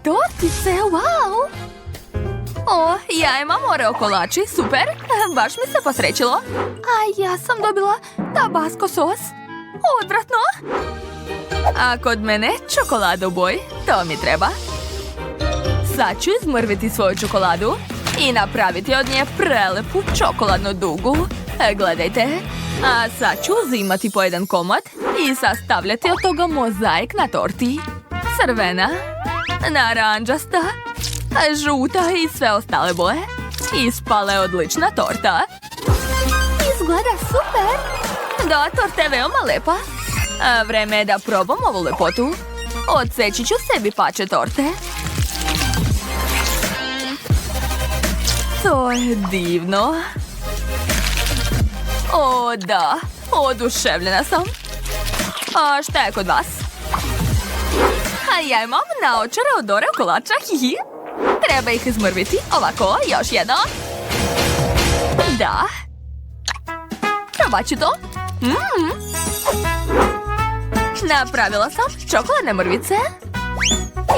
tortice, wow! O, ja imam Oreo kolači, super, baš mi se posrećilo. A ja sam dobila tabasco sos. Odvratno. A kod mene čokolada u boji, to mi treba. Sad ću izmrviti svoju čokoladu i napraviti od nje prelepu čokoladnu dugu. Gledajte. A sad ću uzimati po jedan komad i sastavljati od toga mozaik na torti. Crvena, naranđasta, žuta i sve ostale boje. Ispala je odlična torta. Izgleda super. Da, torta je veoma lepa. Vreme je da probam ovu lepotu. Odseći ću sebi pače torte. To je divno. O, da. Oduševljena sam. A šta je kod vas? A ja imam naočare od Oreo kolača, hihi. Treba ih izmrviti. Ovako, još jedno. Da. Probat ću to. Napravila sam čokoladne mrvice.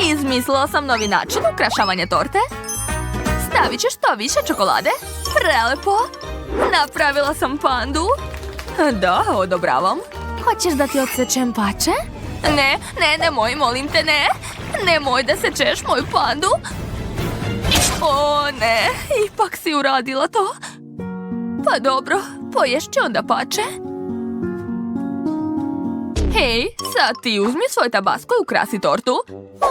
Izmislila sam novi način ukrašavanja torte. Stavit ću što više čokolade. Prelepo. Napravila sam pandu. Da, odobravam. Hoćeš da ti odsečem pače? Ne, nemoj, molim te, ne. Nemoj da sečeš moju pandu. O, ne, ipak si uradila to. Pa dobro, poješći onda pače. Hej, sad ti uzmi svoj tabasco i ukrasi tortu. O,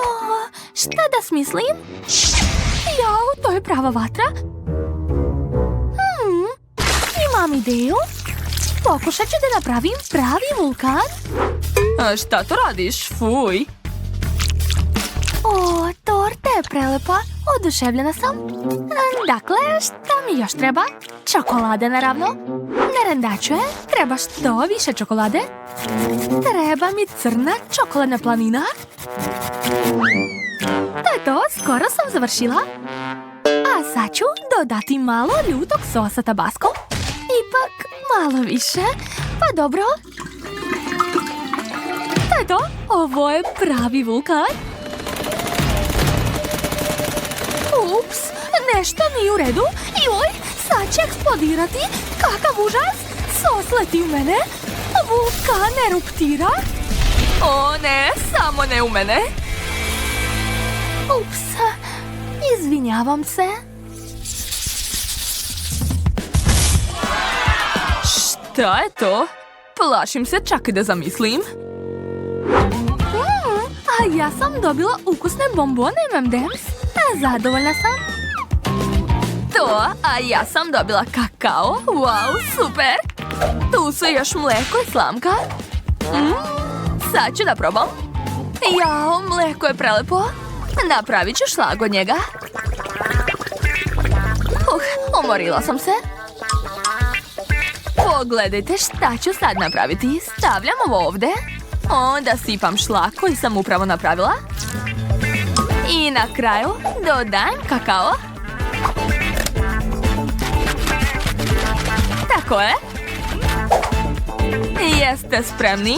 šta da smislim? Jao, to je prava vatra. Imam ideju. Pokušat ću da napravim pravi vulkan. Šta to radiš? Fuj. O, torta je prelepa. Oduševljena sam. Dakle, šta mi još treba? Čokolade, naravno. Ne rendačuje. Treba što više čokolade. Treba mi crna čokoladna planina. To je to, skoro sam završila. A sad ću dodati malo ljutog sosa tabasco. Ipak malo više. Pa dobro. To je to. Ovo je pravi vulkan. Ups, nešto nije u redu. Joj, sad će eksplodirati. Kakav užas. Sos leti u mene. Vulkan eruptira. O ne, samo ne u mene. Ups, izvinjavam se. Šta je to? Plašim se čak i da zamislim. A ja sam dobila ukusne bombone M&M's. Zadovoljna sam. To, a ja sam dobila kakao. Wow, super. Tu su još mleko i slamka. Sad ću da probam. Jao, mleko je prelepo. Napravit ću šlag od njega. Umorila sam se. Pogledajte šta ću sad napraviti. Stavljam ovo ovde. Onda sipam šlag koji sam upravo napravila. I na kraju dodajem kakao. Tako je. Jeste spremni?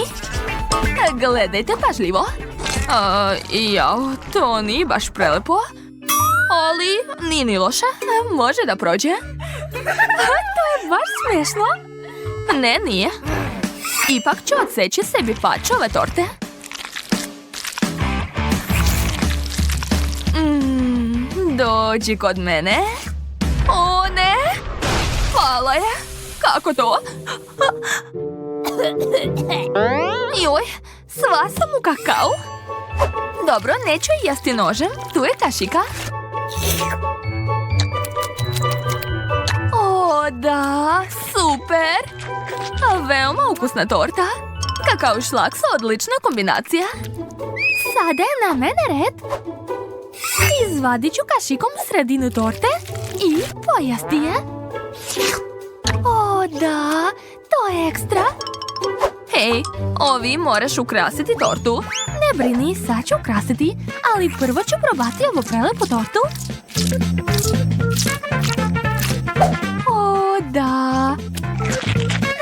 Gledajte pažljivo. Jao, to nije baš prelepo. Ali nije ni loše. Može da prođe. To je baš smiješno. Ne, nije. Ipak ću odseći sebi pače ove torte. Dođi kod mene. O ne! Pala je. Kako to? Joj, sva sam u kakao. Dobro, neću jesti nožem. Tu je kašika. O, da, super. Veoma ukusna torta. Kakao i šlag su odlična kombinacija. Sada je na mene red. Izvadit ću kašikom sredinu torte i pojesti je. O, da, to je ekstra. Hej, ovi moraš ukrasiti tortu. Ne brini, sad ću ukrasiti, ali prvo ću probati ovu prelepu tortu. O, da.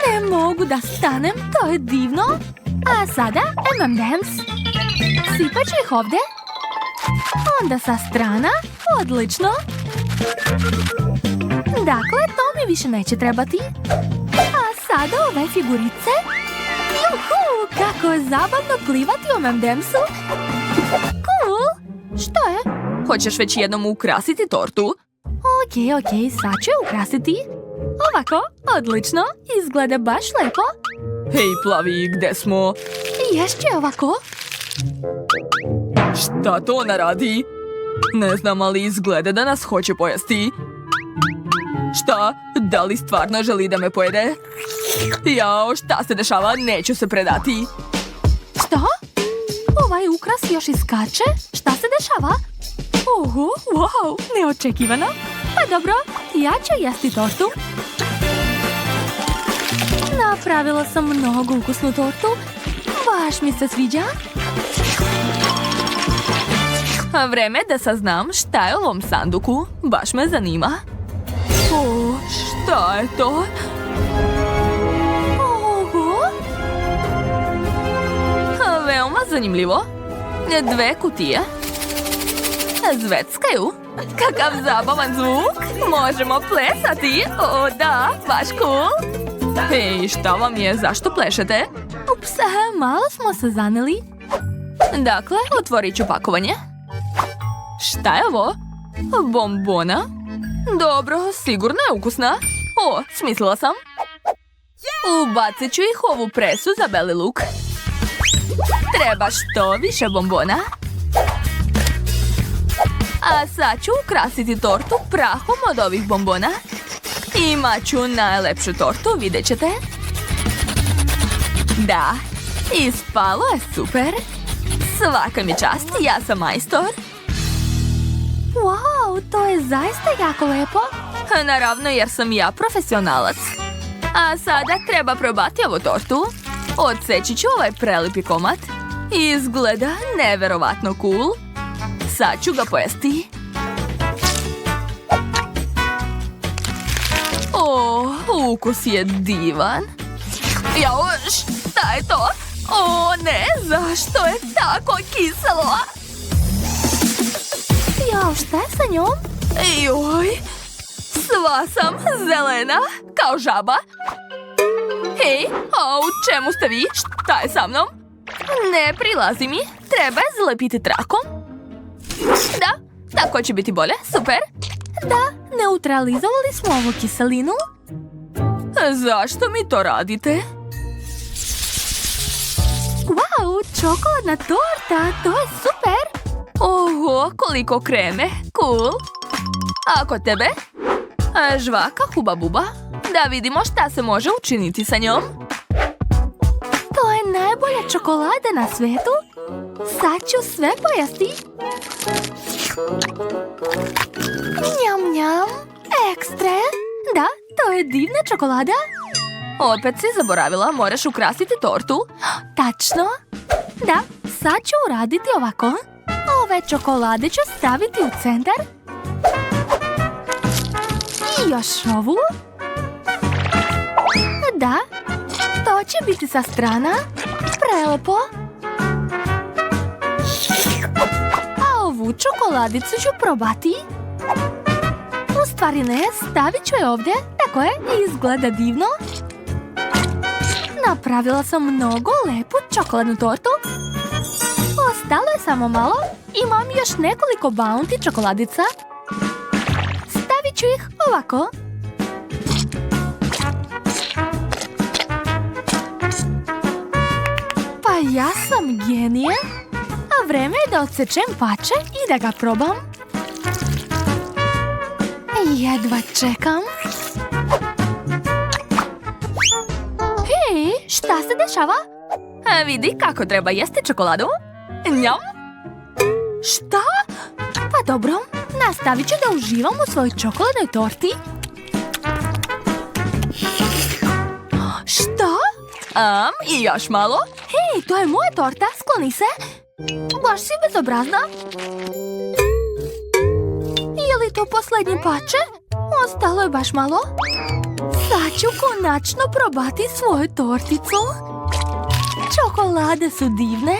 Ne mogu da stanem, to je divno. A sada M&M's. Sipat ću ih ovde. Onda sa strana. Odlično. Dakle, to mi više neće trebati. A sada ove figurice. Juhu, kako je zabavno plivati u M&M'su. Cool. Što je? Hoćeš već jednom ukrasiti tortu? Ok, sad ću je ukrasiti. Ovako, odlično. Izgleda baš lepo. Hej, Plavi, gde smo? Ješće ovako. Šta to ona radi? Ne znam, ali izgleda da nas hoće pojesti. Šta? Da li stvarno želi da me pojede? Jao, šta se dešava? Neću se predati. Šta? Ovaj ukras još iskače? Šta se dešava? Oho, wow, neočekivano. Pa dobro, ja ću jesti tortu. Napravila sam mnogo ukusnu tortu. Baš mi se sviđa. Vreme da saznam šta je u ovom sanduku. Baš me zanima. O, šta je to? Oho! Veoma zanimljivo. 2 kutije. Zveckaju. Kakav zabavan zvuk. Možemo plesati. O, da, baš cool. Hej, šta vam je? Zašto plešete? Ups, malo smo se zaneli. Dakle, otvorit ću pakovanje. Šta je ovo? Bombona? Dobro, sigurno je ukusna. O, smislila sam. Ubacit ću ih u ovu presu za beli luk. Treba što više bombona. A sad ću ukrasiti tortu prahom od ovih bombona. Imat ću najlepšu tortu, vidjet ćete. Da, ispalo je super. Svaka mi čast, ja sam majstor. Wow, to je zaista jako lepo. Naravno, jer sam ja profesionalac. A sada treba probati ovu tortu. Odseći ću ovaj prelipi komad. Izgleda neverovatno cool. Sad ću ga pojesti. O, ukus je divan. Jao, šta je to? O, ne, zašto je tako kiselo? Jao, šta je sa njom? Joj, sva sam zelena, kao žaba. Hej, a u čemu ste vi? Šta je sa mnom? Ne prilazi mi, treba je zalepiti trakom. Da, tako će biti bolje, super. Da, neutralizovali smo ovu kiselinu. Zašto mi to radite? Wow, čokoladna torta, to je super. Oho, koliko kreme, cool. A kod tebe? Žvaka huba buba. Da vidimo šta se može učiniti sa njom. To je najbolja čokolada na svetu. Sad ću sve pojesti. Njam, njam. Ekstra. Da, to je divna čokolada. Opet si zaboravila, moraš ukrasiti tortu. Tačno. Da, sad ću uraditi ovako. Ove čokolade ću staviti u centar. I još ovu. Da, to će biti sa strana. Prelepo. A ovu čokoladicu ću probati. U stvari ne, stavit ću je ovdje. Tako je, izgleda divno. Napravila sam mnogo lepu čokoladnu tortu. Ostalo je samo malo. Imam još nekoliko Bounty čokoladica. Stavit ću ih ovako. Pa ja sam genije. A vreme je da odsečem pače i da ga probam. Jedva čekam. Hej, šta se dešava? Vidi kako treba jesti čokoladu. Njam. Šta? Pa dobro, nastavit ću da uživam u svojoj čokoladnoj torti. Šta? I još malo. Hej, to je moja torta, skloni se. Baš si bezobrazna. Je li to posljednji pače? Ostalo je baš malo. Sad ću konačno probati svoju torticu. Čokolade su divne.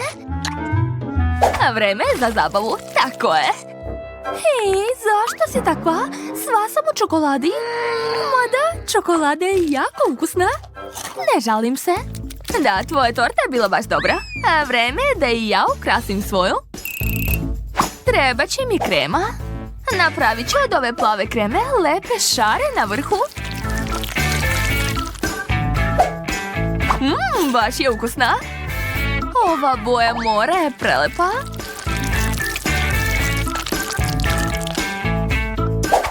Vreme je za zabavu, tako je. Hej, zašto si takva? Sva sam u čokoladi. Mada, čokolada je jako ukusna. Ne žalim se. Da, tvoja torta je bila baš dobra. A vreme je da i ja ukrasim svoju. Treba će mi krema. Napravit ću od ove plave kreme lepe šare na vrhu. Baš je ukusna. Ova boja mora je prelepa.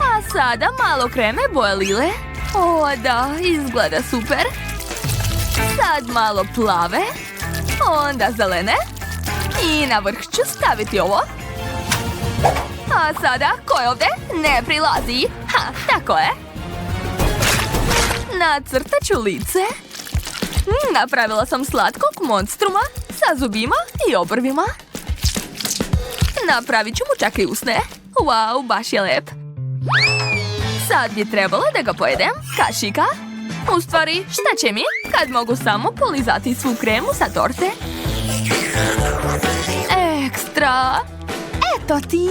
A sada malo kreme boje lile. O, da, izgleda super. Sad malo plave. Onda zelene. I na vrh ću staviti ovo. A sada, ko je ovdje? Ne prilazi. Ha, tako je. Nacrtat ću lice. Napravila sam slatkog monstruma sa zubima i obrvima. Napravit ću mu čak i usne. Wow, baš je lep. Sad bi trebalo da ga pojedem. Kašika. U stvari, šta će mi kad mogu samo polizati svu kremu sa torte? Ekstra. Eto ti.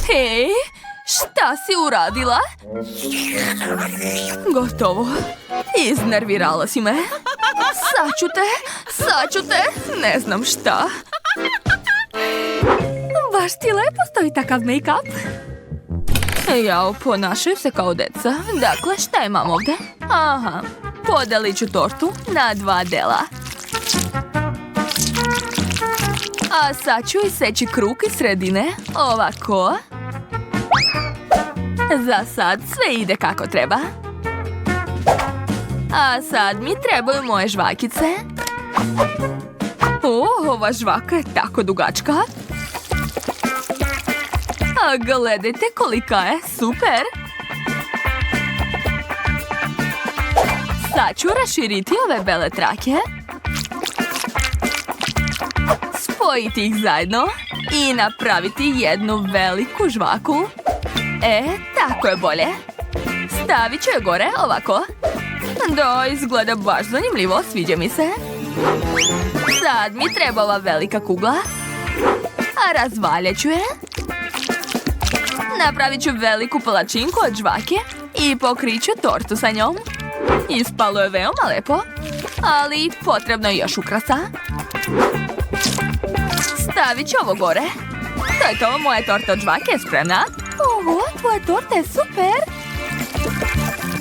Hej, šta si uradila? Gotovo. Iznervirala si me. Saću te. Ne znam šta. Baš ti lepo stoji takav make-up. Jao, ponašaju se kao deca. Dakle, šta imam ovdje? Aha, podelit ću tortu na 2 dela. A sad ću iseći krug iz sredine. Ovako. Za sad sve ide kako treba. A sad mi trebaju moje žvakice. Ova žvaka je tako dugačka. A gledajte kolika je, super! Sad ću raširiti ove bele trake. Spojiti ih zajedno i napraviti jednu veliku žvaku. Tako je bolje. Stavit ću je gore, ovako. Da, izgleda baš zanimljivo, sviđa mi se. Sad mi treba ova velika kugla. A razvaljat ću je. Napravit ću veliku palačinku od žvake i pokrit ću tortu sa njom. Ispalo je veoma lepo, ali potrebno je još ukrasa. Stavit ću ovo gore. To je to, moja torta od žvake je spremna. Oho, tvoja torta je super.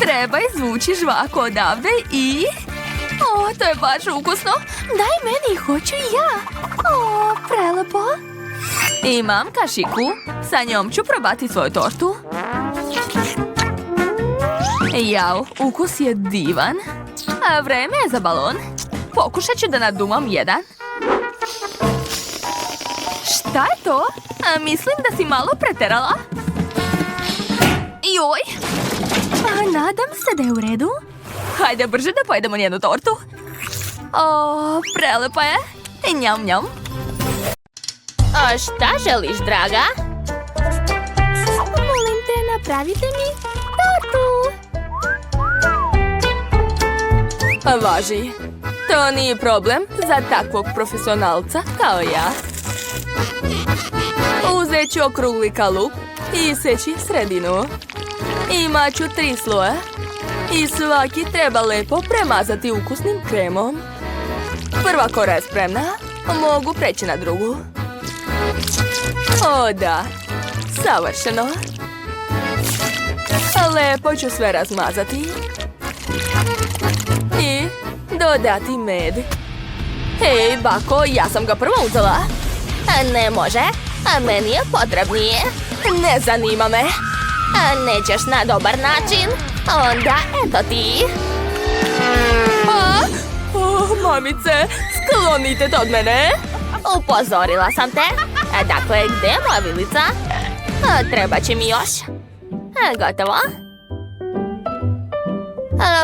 Treba izvući žvaku odavde i... O, to je baš ukusno. Daj meni, hoću i ja. O, prelepo. Imam kašiku. Sa njom ću probati svoju tortu. Jao, ukus je divan. A vreme je za balon. Pokušat ću da nadumam jedan. Šta je to? Mislim da si malo preterala. Joj! Nadam se da je u redu. Hajde brže da pojedemo njenu tortu. O, prelepa je. Njam, njam. A šta želiš, draga? Molim te, napravite mi tortu. Važi. To nije problem za takvog profesionalca kao ja. Uzet ću okrugli kalup i iseći sredinu. Imat ću 3 sloja i svaki treba lepo premazati ukusnim kremom. Prva kora je spremna, mogu preći na drugu. O da, savršeno. Lepo ću sve razmazati. I dodati med. Hej, bako, ja sam ga prvo uzela. Ne može, a meni je potrebnije. Ne zanima me. Nećeš na dobar način? Onda eto ti. Mamice, sklonite to od mene. Upozorila sam te. Dakle, gdje je moja vilica? Treba će mi još. Gotovo.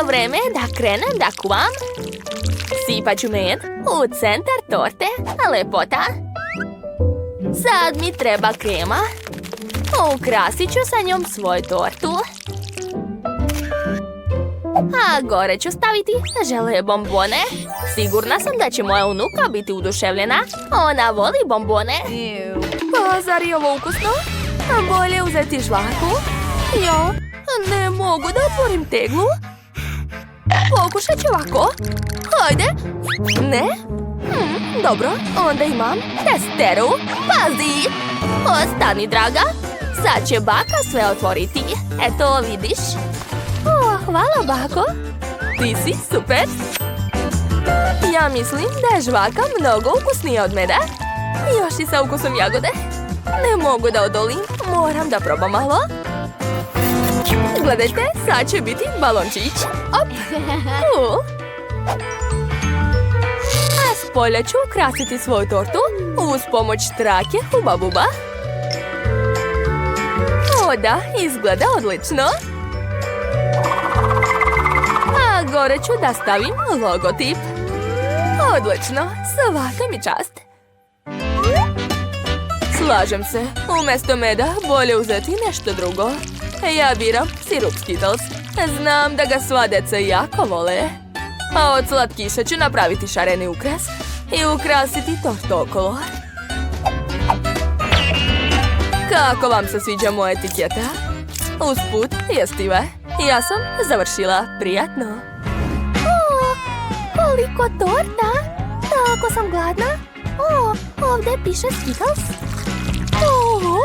Vreme je da krenem da kuvam. Sipat ću med u centar torte. Lepota. Sad mi treba krema. Ukrasit ću sa njom svoju tortu. A gore ću staviti žele bombone. Sigurna sam da će moja unuka biti uduševljena. Ona voli bombone. Pa zar je ovo ukusno? Bolje uzeti žvaku. Jo, ne mogu da otvorim teglu. Pokušat ću ovako. Hajde. Ne? Dobro, onda imam testeru. Pazi! Ostani, draga. Sad će baka sve otvoriti. Eto, vidiš? Hvala, bako. Ti si super. Ja mislim da je žvaka mnogo ukusnija od meda. Još i sa ukusom jagode. Ne mogu da odolim. Moram da probam malo. Gledajte, sad će biti balončić. Op. A s polja ću ukrasiti svoju tortu uz pomoć trake Huba Buba. O da, izgleda odlično. A gore ću da stavim logotip. Odlično, svaka mi čast. Slažem se, umjesto meda bolje uzeti nešto drugo. Ja biram sirup Skittles. Znam da ga sva deca jako vole. A od slatkiša ću napraviti šareni ukras i ukrasiti tortu okolo. Kako vam se sviđa moja etiketa? Usput, jestive. Ja sam završila. Prijatno. Koliko torta! Tako sam gladna. Ovdje piše Skittles. Cool!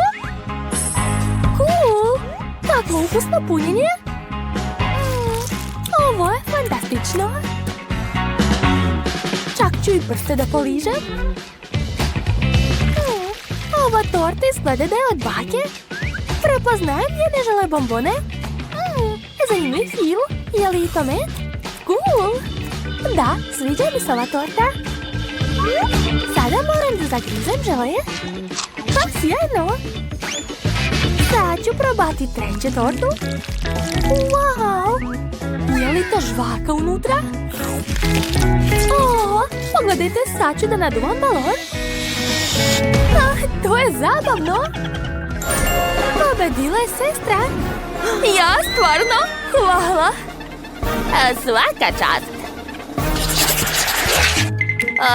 Kakvo ukusno punjenje! Ovo je fantastično! Čak ću i prste da poližem. Ova torta izgleda da je od bake. Prepoznajem jedne žele bombone. Zanimljiv fil. Je li to med? Cool! Da, sviđa mi se ova torta. Sada moram da zagrizem žele. Sjajno! Sad ću probati treću tortu. Wow! Je li to žvaka unutra? Pogledajte, sad ću da naduvam balon. To je zabavno! Pobedila je sestra. Ja, stvarno? Hvala! Svaka čast!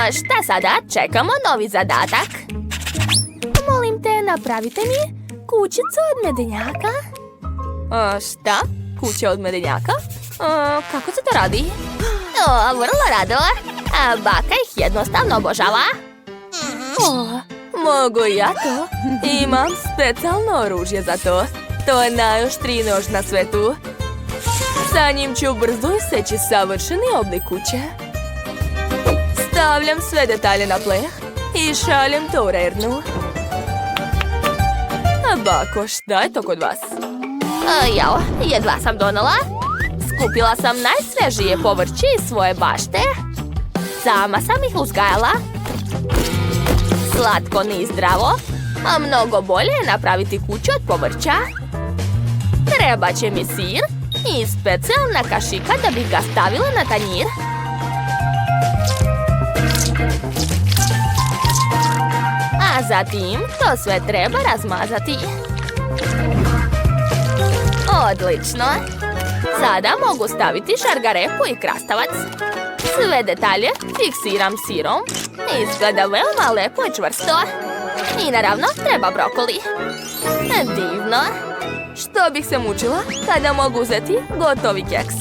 Šta sada? Čekamo novi zadatak. Molim te, napravite mi kućicu od medenjaka. Šta? Kuća od medenjaka? Kako se to radi? Vrlo rado. Baka ih jednostavno obožava. Mogu ja to? Imam specijalno oružje za to. To je najoštriji nož na svetu. Sa njim ću brzo iseći savršeni oblik kuće. Stavljam sve detalje na pleh i šaljem to u rernu. Bako, šta je to kod vas? Jao, jedva sam donela. Skupila sam najsvežije povrće iz svoje bašte. Sama sam ih uzgajala. Slatko ni zdravo, a mnogo bolje je napraviti kuću od povrća. Treba će mi sir i specijalna kašika da bih ga stavila na tanjir. A zatim to sve treba razmazati. Odlično! Sada mogu staviti šargarepu i krastavac. Sve detalje fiksiram sirom. Izgleda veoma lepo i čvrsto. I naravno treba brokoli. Divno! Što bih se mučila kada mogu uzeti gotovi keks.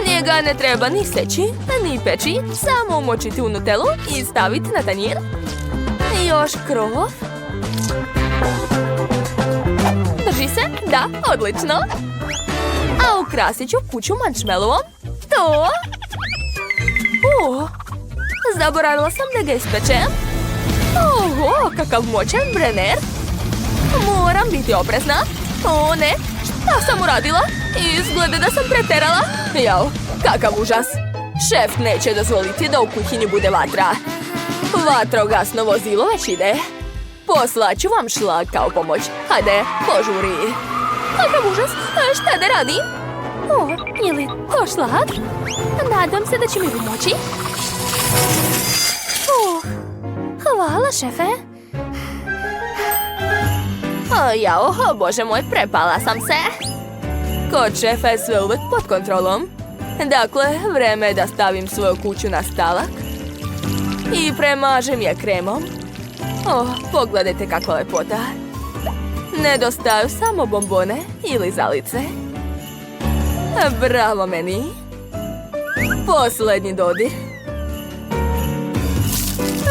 Njega ne treba ni seći, ni peći, samo umočiti u nutelu i staviti na tanjir. Još krov. Drži se? Da, odlično. A ukrasit ću kuću marshmallowom. To? Zaboravila sam da ga ispečem. Oho, kakav moćan brener. Moram biti oprezna. O ne, šta sam uradila? Izgleda da sam preterala. Jao, kakav užas. Šef neće dozvoliti da u kuhinji bude vatra. Vatrogasno vozilo već ide. Poslaću vam šlag kao pomoć. Hajde, požuri. Kakav užas, šta da radim? Je li to šlag? Nadam se da će mi pomoći. Hvala, šefe. Jao, bože moj, prepala sam se. Kod šefa je sve uvek pod kontrolom. Dakle, vreme je da stavim svoju kuću na stalak i premažem je kremom. Pogledajte kakva lepota. Nedostaju samo bombone ili zalice. Bravo meni. Posljednji dodir.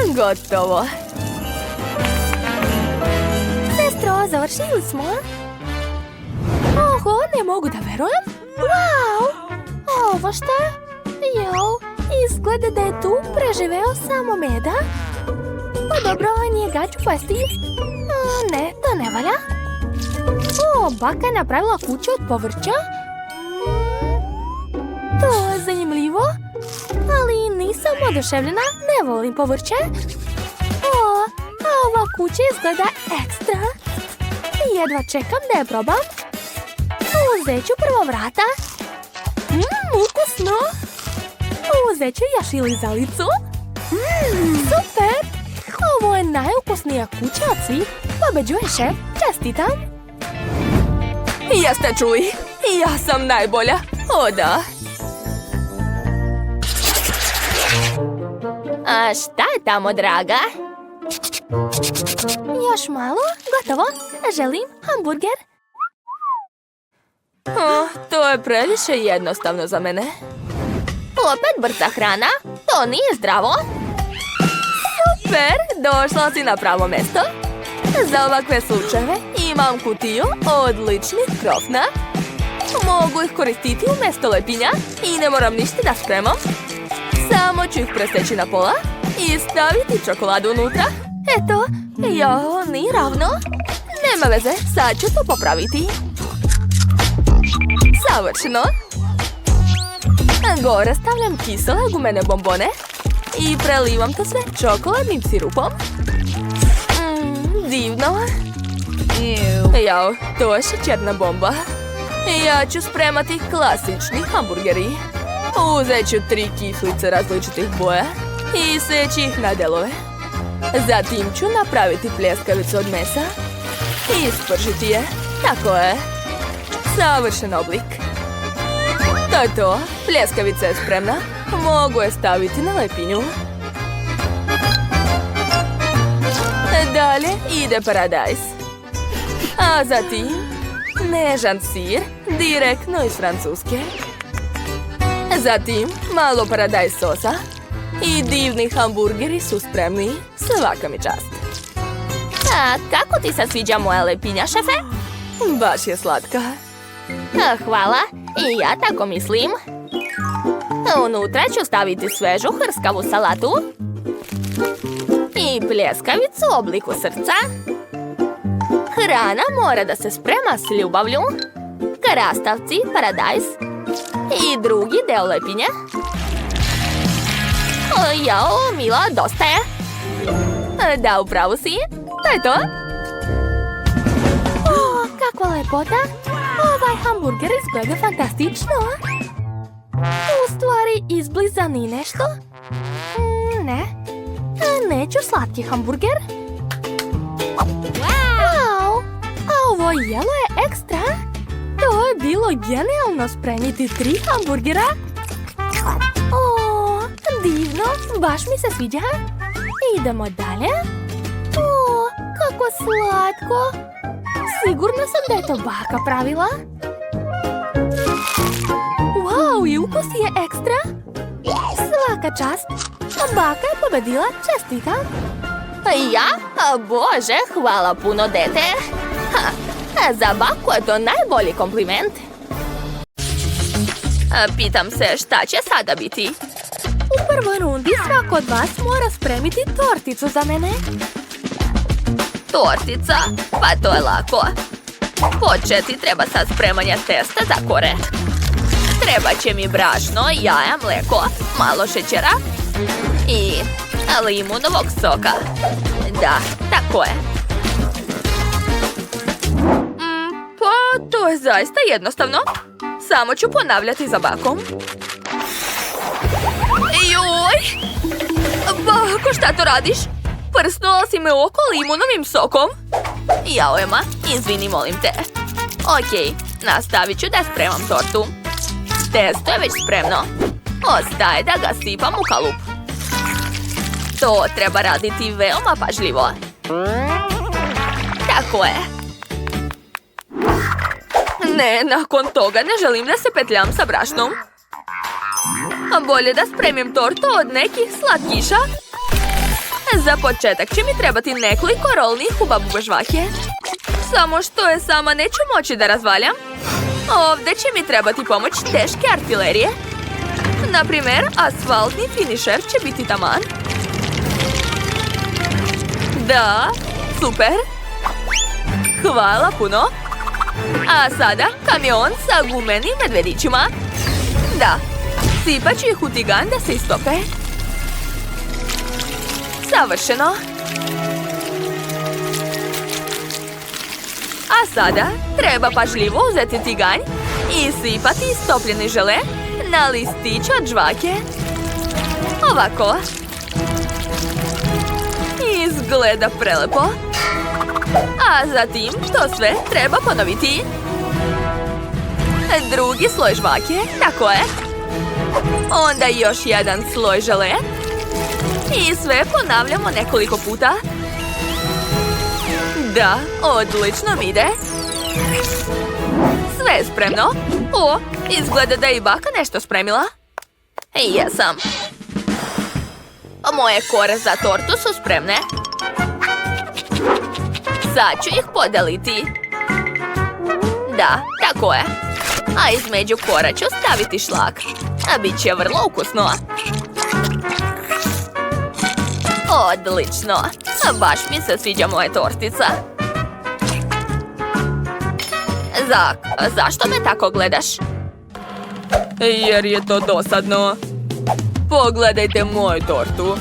Gotovo. Sestro, završili smo. Oho, ne mogu da verujem. Wow! Ovo šta? Jao, izgleda da je tu preživeo samo meda. Pa dobro, njega ću pasti. Ne, to ne valja. Baka je napravila kuću od povrća. To je zanimljivo. Ali nisam oduševljena, ne volim povrće. A ova kuća izgleda ekstra. Jedva čekam da je probam. Uzet ću prvo vrata. Ukusno. Uzet ću još ili zalicu. Super. Ovo je najukusnija kuća od svih. Pobeđuje šef. Čestitam. Jeste čuli? Ja sam najbolja. O da. A šta je tamo, draga? Još malo. Gotovo. Želim hamburger. To je previše jednostavno za mene. Opet brza hrana? To nije zdravo. Super, došla si na pravo mjesto. Za ovakve slučajeve imam kutiju odličnih krofna. Mogu ih koristiti umjesto lepinja i ne moram ništa da spremam. Samo ću ih preseći na pola i staviti čokoladu unutra. Eto, nije ravno. Nema veze, sad ću to popraviti. Savršeno. Gore stavljam kisele gumene bombone i prelivam to sve čokoladnim sirupom. Divno. Jao, to je šećerna bomba. Ja ću spremati klasični hamburgeri. Uzet ću 3 kiflice različitih boja i seći ih na delove. Zatim ću napraviti pljeskavicu od mesa i ispržiti je. Tako je. Savršen oblik. To je to. Pljeskavica je spremna. Mogu je staviti na lepinju. Dalje ide paradajz. A zatim nežan sir direktno iz Francuske. Zatim malo paradajz sosa i divni hamburgeri su spremni. Svaka mi čast. A kako ti se sviđa moja lepinja, šefe? Baš je slatka. Hvala, i ja tako mislim. Unutra ću staviti svežu hrskavu salatu i pljeskavicu u obliku srca. Hrana mora da se sprema s ljubavlju. Krastavci, paradajz i drugi deo lepinje. Jao, Mila, dosta je. Da, upravo si. To je to. Kakva lepota. Ovaj hamburger izgleda fantastično. U stvari, izbliza ni nešto. Ne. Neću slatki hamburger. Wow! A ovo jelo je ekstra. To je bilo genijalno spremiti 3 hamburgera. Divno, baš mi se sviđa. Idemo dalje. Kako slatko. Sigurna sam da je to baka pravila. Wow, i ukus je ekstra. Svaka čast. Baka je pobedila, čestitam. Ja? Bože, hvala puno, dete. Za baku je to najbolji kompliment. Pitam se šta će sada biti. U prvoj rundi svako od vas mora spremiti torticu za mene. Tortica? Pa to je lako. Početi treba sa spremanja testa za kore. Treba će mi brašno, jaja, mleko, malo šećera i limunovog soka. Da, tako je. Pa to je zaista jednostavno. Samo ću ponavljati za bakom. Joj! Bako, šta to radiš? Prsnula si me oko limunovim sokom. Jao, Ema, izvini, molim te. Okej, nastavit ću da spremam tortu. Testo je već spremno. Ostaje da ga sipam u kalup. To treba raditi veoma pažljivo. Tako je. Ne, nakon toga ne želim da se petljam sa brašnom. A bolje da spremim tortu od nekih slatkiša. Za početak će mi trebati nekoliko rolnih huba-buba žvake. Samo što je sama neću moći da razvaljam. Ovdje će mi trebati pomoć teške artilerije. Naprimjer, asfaltni finišer će biti taman. Da, super. Hvala puno. A sada kamion sa gumenim medvedićima. Da, sipat ću ih u tigan da se istope. Savršeno. A sada treba pažljivo uzeti tiganj i sipati istopljeni žele na listić od žvake. Ovako. Izgleda prelepo. A zatim to sve treba ponoviti. Drugi sloj žvake, tako je. Onda još jedan sloj žele. I sve ponavljamo nekoliko puta. Da, odlično mi ide. Sve je spremno. O, izgleda da je i baka nešto spremila. Jesam. Moje kore za tortu su spremne. Sad ću ih podeliti. Da, tako je. A između kora ću staviti šlag. A bit će vrlo ukusno. Odlično. Baš mi se sviđa moja tortica. Zašto me tako gledaš? Jer je to dosadno. Pogledajte moju tortu.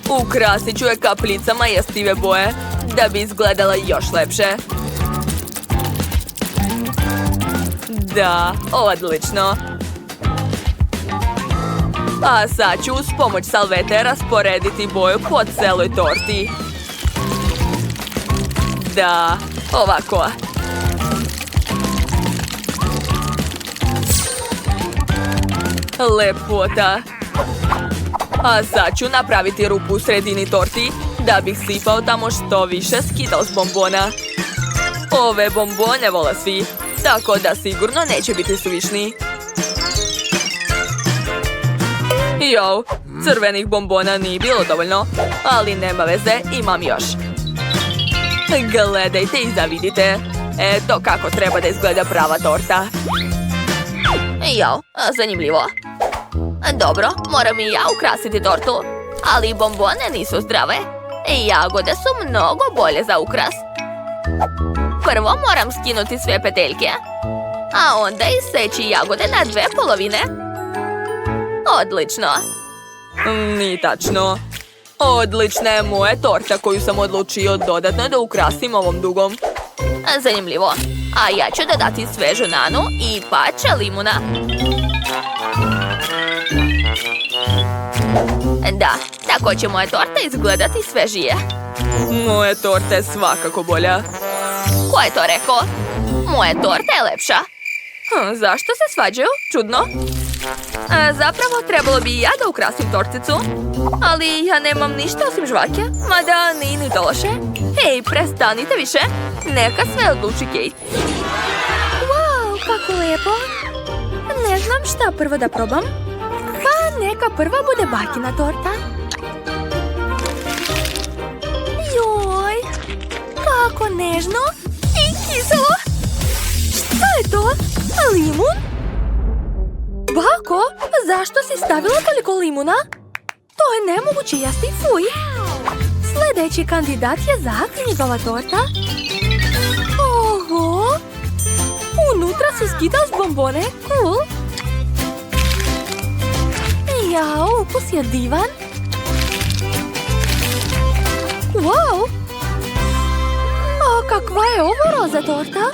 Ukrasit ću je kapljicama jestive boje, da bi izgledala još lepše. Da, odlično. A sad ću uz pomoć salvete rasporediti boju po celoj torti. Da, ovako. Lepota. A sad ću napraviti rupu u sredini torti, da bih sipao tamo što više Skittles bombona. Ove bombone vole svi, tako da sigurno neće biti suvišni. Jao, crvenih bombona nije bilo dovoljno, ali nema veze, imam još. Gledajte i zavidite. Eto kako treba da izgleda prava torta. Jao, zanimljivo. Dobro, moram i ja ukrasiti tortu, ali bombone nisu zdrave. Jagode su mnogo bolje za ukras. Prvo moram skinuti sve peteljke, a onda iseći jagode na 2 polovine. Odlično. Nije tačno. Odlična je moja torta koju sam odlučio dodatno da ukrasim ovom dugom. Zanimljivo. A ja ću dodati svežu nanu i pače limuna. Da, tako će moja torta izgledati svežije. Moja torta je svakako bolja. Ko je to rekao? Moja torta je lepša. Zašto se svađaju? Čudno. Zapravo trebalo bi i ja da ukrasim torticu. Ali ja nemam ništa osim žvake. Mada nije ni to loše. Hej, prestanite više. Neka sve odluči Kate. Wow, kako lijepo. Ne znam šta prvo da probam. Pa neka prva bude bakina torta. Joj, kako nežno i kiselo. Šta je to? Limun? Bako, zašto si stavila toliko limuna? To je nemoguće jesti, fuj. Sljedeći kandidat je Zak i njegova torta. Oho! Unutra su Skittles bombone, cool. Jao, ukus je divan. Wow! A kakva je ovo roza torta?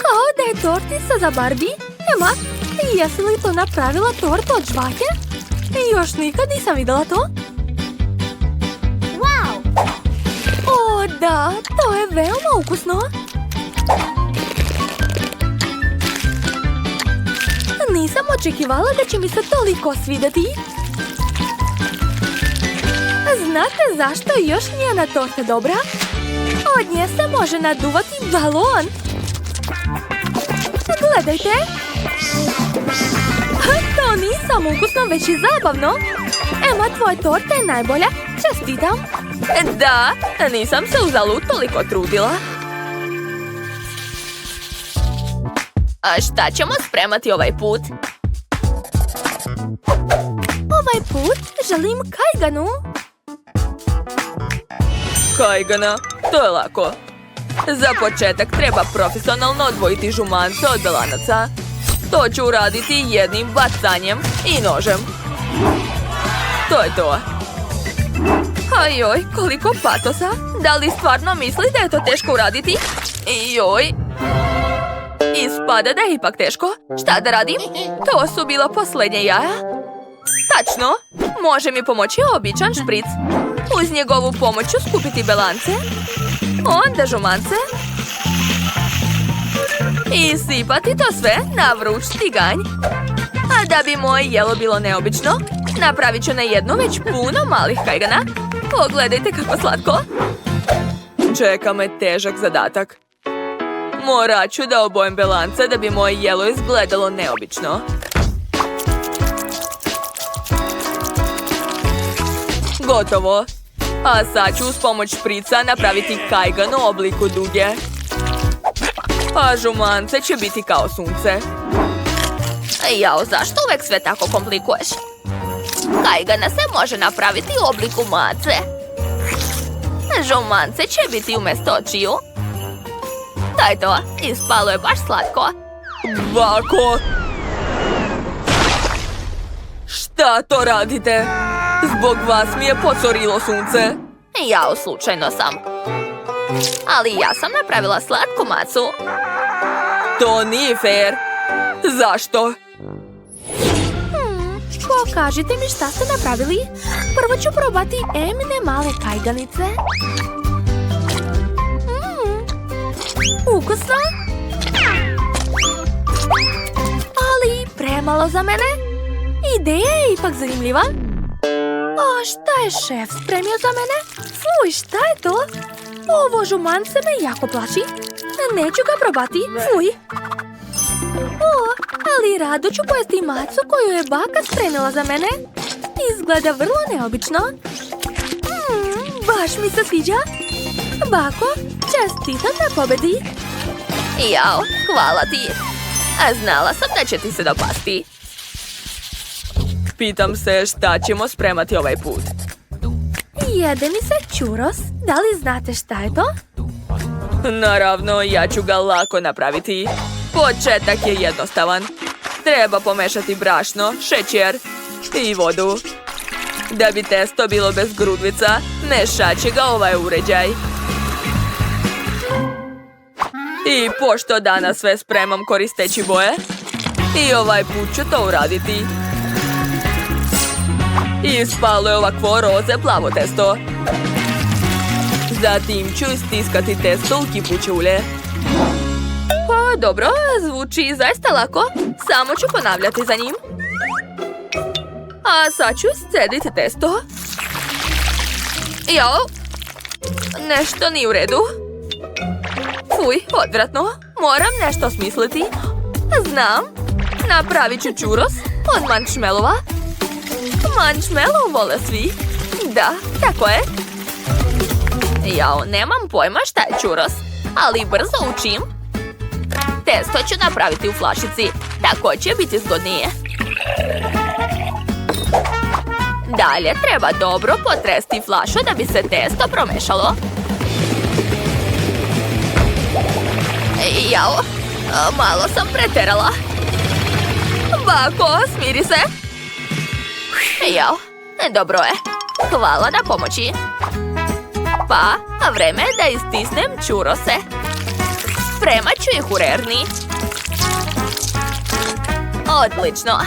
Kao da je tortica za Barbie. Ema, jesi li to napravila tortu od žvake? Još nikad nisam vidjela to. Wow! O, da, to je veoma ukusno. Nisam očekivala da će mi se toliko svidjeti. Znate zašto je još njena torta dobra? Od nje se može naduvati balon. Gledajte. To nisam ukusno, već i zabavno. Emma, tvoja torta je najbolja. Čestitam. Da, nisam se uzalud toliko trudila. A šta ćemo spremati ovaj put? Ovaj put želim kajganu. Kajgana, to je lako. Za početak treba profesionalno odvojiti žumance od belanaca. To ću uraditi jednim bacanjem i nožem. To je to. Ajoj, koliko patosa. Da li stvarno misli da je to teško uraditi? Joj. Ispada da je ipak teško. Šta da radim? To su bila posljednja jaja. Tačno. Može mi pomoći običan špric. Uz njegovu pomoć ću skupiti belance. Onda žumance. I sipati to sve na vruć tiganj. A da bi moje jelo bilo neobično, napravit ću na jednu već puno malih kajgana. Pogledajte kako slatko. Čeka me težak zadatak. Morat ću da obojem belance da bi moje jelo izgledalo neobično. Gotovo. A sad ću uz pomoć šprica napraviti kajgan u obliku duge. A žumance će biti kao sunce. Jao, zašto uvek sve tako komplikuješ? Kajgana se može napraviti u obliku mace. Žumance će biti umjesto očiju. To je to, ispalo je baš slatko. Bako! Šta to radite? Zbog vas mi je pocorilo sunce. Jao, slučajno sam. Ali ja sam napravila slatku macu. To nije fair. Zašto? Pokažite mi šta ste napravili. Prvo ću probati Emine male kajganice. Ukusno. Ali premalo za mene. Ideja je ipak zanimljiva. A šta je šef spremio za mene? Fuj, šta je to? Ovo žumance me jako plaši. Neću ga probati. Fuj. O, ali rado ću pojesti macu koju je baka spremila za mene. Izgleda vrlo neobično. Baš mi se sviđa. Bako, čestitam na pobedi. Jao, hvala ti. A znala sam da će ti se dopasti. Pitam se šta ćemo spremati ovaj put. Jede mi se churros. Da li znate šta je to? Naravno, ja ću ga lako napraviti. Početak je jednostavan. Treba pomešati brašno, šećer i vodu. Da bi testo bilo bez grudvica, mešat će ga ovaj uređaj. I pošto danas sve spremam koristeći boje, i ovaj put ću to uraditi. Ispalo je ovakvo roze plavo testo. Zatim ću istiskati testo u kipuće ulje. Pa dobro, zvuči zaista lako. Samo ću ponavljati za njim. A sad ću iscediti testo. Jao, nešto nije u redu. Fuj, odvratno. Moram nešto smisliti. Znam, napravit ću churros od mančmelova. Mančmelov vole svi. Da, tako je. Jao, nemam pojma šta je churros, ali brzo učim. Testo ću napraviti u flašici, tako će biti zgodnije. Dalje treba dobro potresti flašu da bi se testo promešalo. Jao, malo sam preterala. Bako, smiri se. Jao, dobro je. Hvala na pomoći. Pa, vreme je da istisnem churrose. Spremat ću ih u rerni. Odlično.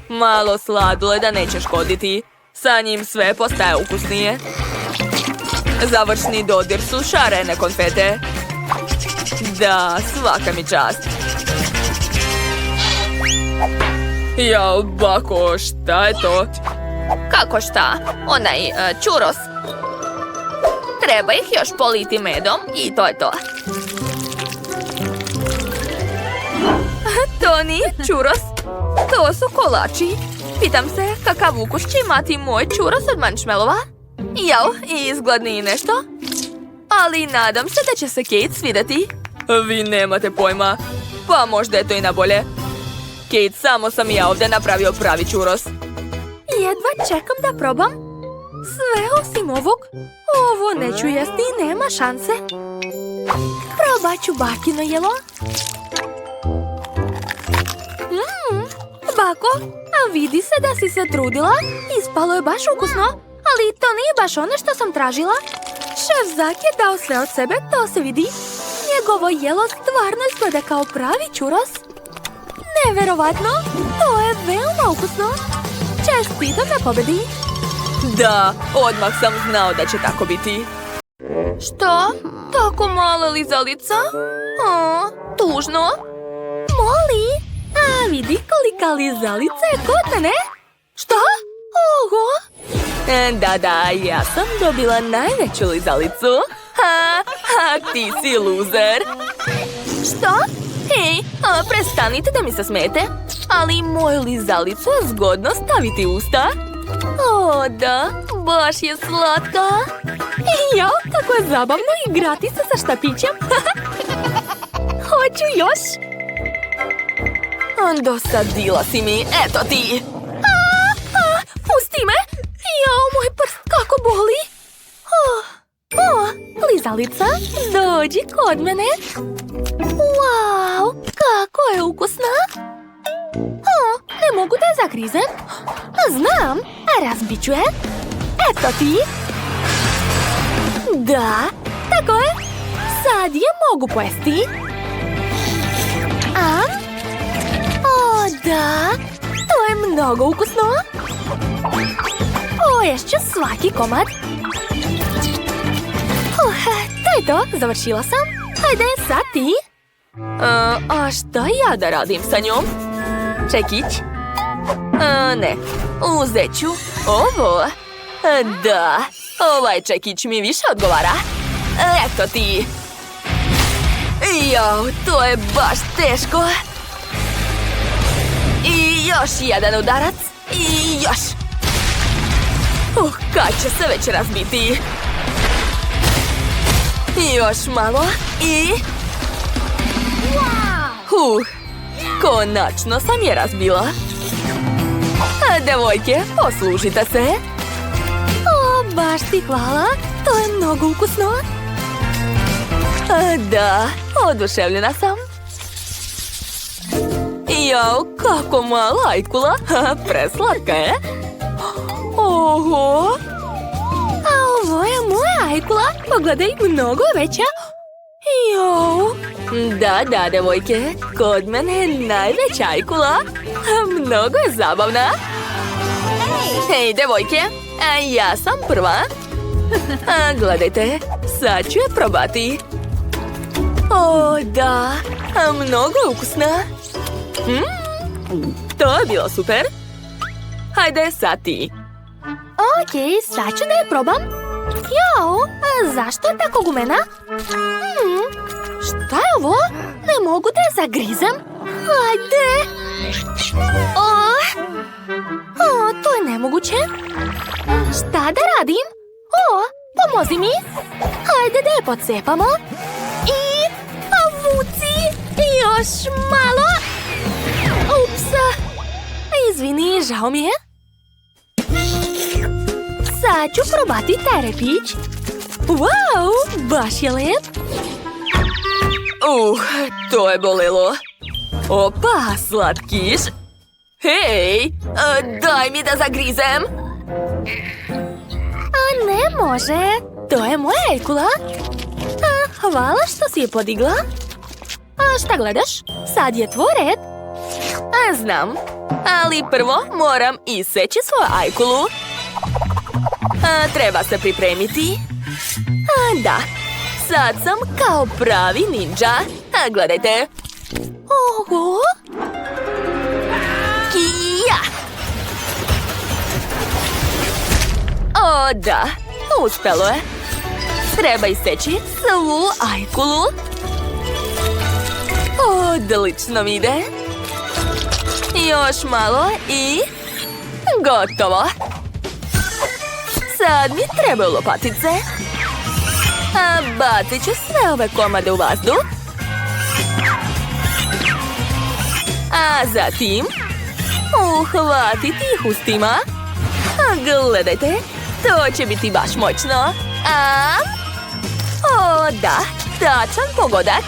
Malo sladoleda neće škoditi. Sa njim sve postaje ukusnije. Završni dodir su šarene konfete. Da, svaka mi čast. Jao, bako, šta je to? Kako šta? Onaj churros. Treba ih još politi medom i to je to. To nije churros. To su kolači. Pitam se kakav ukus će imati moj churros od marshmallova. Jao, izgladni nešto. Ali nadam se da će se Kate svidjeti. Vi nemate pojma. Pa možda je to i na bolje. Kate, samo sam ja ovdje napravio pravi churros. Jedva čekam da probam. Sve osim ovog. Ovo neću jesti, nema šanse. Probat ću bakino jelo. Bako, a vidi se da si se trudila. Ispalo je baš ukusno, ali to nije baš ono što sam tražila. Šef Zak je dao sve od sebe, to se vidi. Njegovo jelo stvarno izgleda kao pravi churros. Neverovatno, to je veoma ukusno. Čestitam na pobedi. Da, odmah sam znao da će tako biti. Što? Tako mala lizalica? Tužno. Moli, a vidi kolika lizalica je kod mene. Što? Oho! Da, ja sam dobila najveću lizalicu. Ti si luzer. Što? Hej, prestanite da mi se smete. Ali moju lizalicu je zgodno staviti u usta. O, da, baš je slatka. Jao, kako je zabavno igrati se sa štapićem. Hoću još. Dosadila si mi, eto ti. Pusti me. Jao, moj prst kako boli. Lizalica, dođi kod mene. Wow, kako je ukusna. Ne mogu da je zagrizem. Znam, razbit ću je. Eto ti. Da, tako je. Sad je mogu pojesti. O, da, to je mnogo ukusno. Poješću svaki komad. To je to, završila sam. Hajde, sad ti. A šta ja da radim sa njom? Čekić? Ne, uzet ću ovo. Da, ovaj čekić mi više odgovara. Eto ti. Jao, to je baš teško. I još jedan udarac. I još. Kad će se već razbiti. Još malo. I... konačno sam je razbila. Devojke, poslužite se. O, baš ti hvala. To je mnogo ukusno. Da, oduševljena sam. Jao, kako mala ajkula. Preslatka je. Oho. A ovo je moja ajkula. Pogledaj, mnogo je veća. Jao. Da, devojke. Kod mene je najveća ajkula. Mnogo je zabavna. Hej, devojke. Ja sam prva. Gledajte, sad ću je probati. O, da. Mnogo je ukusna. To je bilo super. Hajde, sad ti. Okej, sad ću da je probam. Jao, zašto je tako gumena? Šta je ovo? Ne mogu da je zagrizem. Hajde. To je nemoguće. Šta da radim? Pomozi mi. Hajde da je pocepamo. I vuci. Još malo. Ups. Izvini, žao mi je. Sad ću probati taj repić. Wow, baš je lep. To je bolelo. Opa, slatkiš. Hej, daj mi da zagrizem. A ne može. To je moja ajkula. Hvala što si je podigla. A šta gledaš? Sad je tvoj red. Znam, ali prvo moram iseći svoju ajkulu. Treba se pripremiti. Da, sad sam kao pravi ninja. Gledajte. Oho! Kija! O, da. Uspelo je. Treba iseći svu ajkulu. Odlično mi ide. Još malo i... gotovo. Sad mi trebaju lopatice. A bacit ću sve ove komade u vazduh. A zatim... uhvatiti ih ustima. A gledajte, to će biti baš moćno. O, da, tačan pogodak.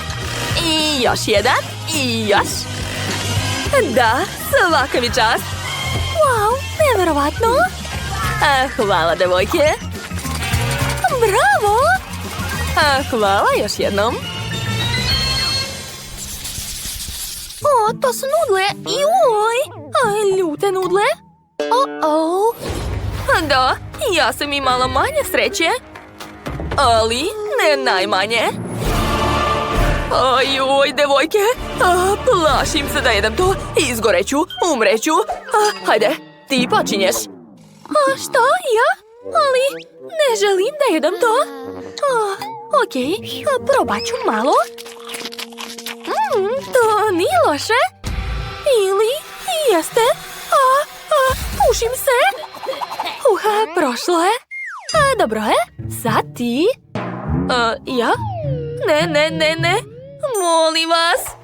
I još jedan, i još. Da, svaka mi čast. Wow, nevjerovatno! Hvala, devojke. Bravo! Hvala još jednom. O, to su nudle. Joj! Ljute nudle. O-o! Da, ja sam imala manje sreće. Ali ne najmanje. Oj, devojke. Plašim se da jedem to. Izgoreću, umreću. Hajde, ti počinješ. Što? Ja? Ali ne želim da jedem to. Okej, probat ću malo. To nije loše. Ili jeste. Pušim se. Prošlo je. Dobro je. Sad ti. Ja? Ne. Molim vas.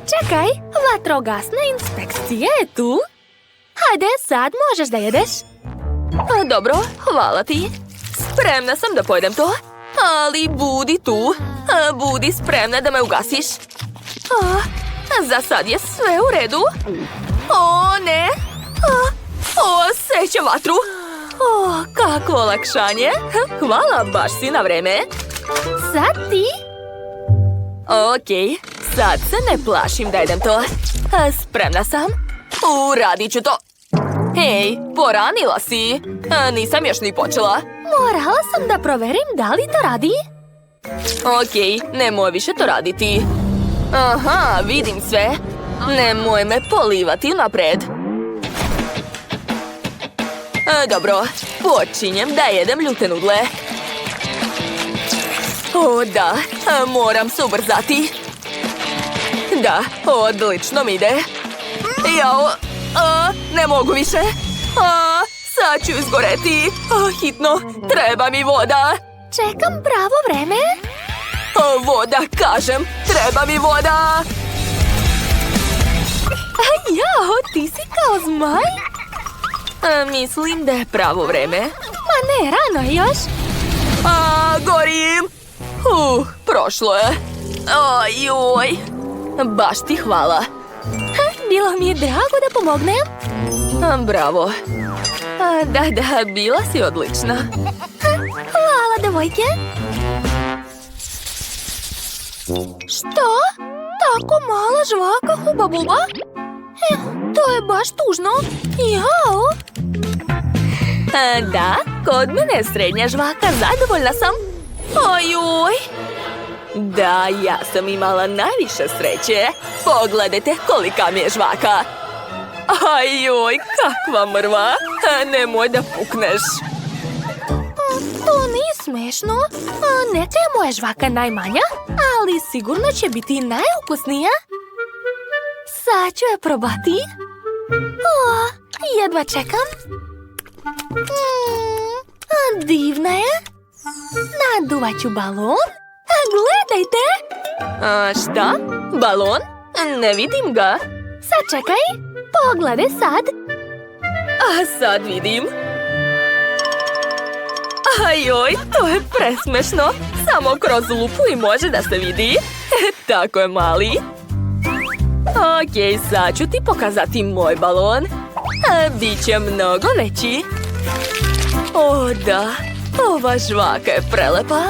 Čekaj, vatrogasna inspekcija je tu. Hajde, sad možeš da jedeš. Dobro, hvala ti. Spremna sam da pojedem to. Ali budi tu. Budi spremna da me ugasiš. Za sad je sve u redu. O, ne. Seća vatru. Kako olakšanje. Hvala, baš si na vreme. Sad ti. Okej, sad se ne plašim da jedem to. Spremna sam. Uradit ću to. Hej, poranila si. Nisam još ni počela. Morala sam da proverim da li to radi. Okej, nemoj više to raditi. Aha, vidim sve. Nemoj me polivati napred. Dobro, počinjem da jedem ljute nudle. O, da, moram se ubrzati. Da, odlično mi ide. Jao, ne mogu više. Sad ću izgoreti. Hitno, treba mi voda. Čekam pravo vreme. Voda, kažem, treba mi voda. Jao, ti si kao zmaj. Mislim da je pravo vreme. Ma ne, rano je još. Gorim. Prošlo je. Joj. Baš ti hvala. Bilo mi je drago da pomognem. Bravo. Da, bila si odlična. Hvala, devojke. Što? Tako mala žvaka huba-buba? To je baš tužno. Jao. Da, kod mene je srednja žvaka, zadovoljna sam. Ojoj. Da, ja sam imala najviše sreće. Pogledajte kolika mi je žvaka. Ajoj, kakva mrva. Nemoj da pukneš. To nije smešno. Neka je moja žvaka najmanja, ali sigurno će biti najukusnija. Sad ću je probati. Jedva čekam. Divna je. Naduvat ću balon. Gledajte. Šta? Balon? Ne vidim ga. Sad čekaj. Pogledaj sad. Sad vidim. Ajoj, to je presmešno. Samo kroz lupu i može da se vidi. Tako je mali. Okej, sad ću ti pokazati moj balon. Biće mnogo veći. O, da. Ova žvaka je prelepa.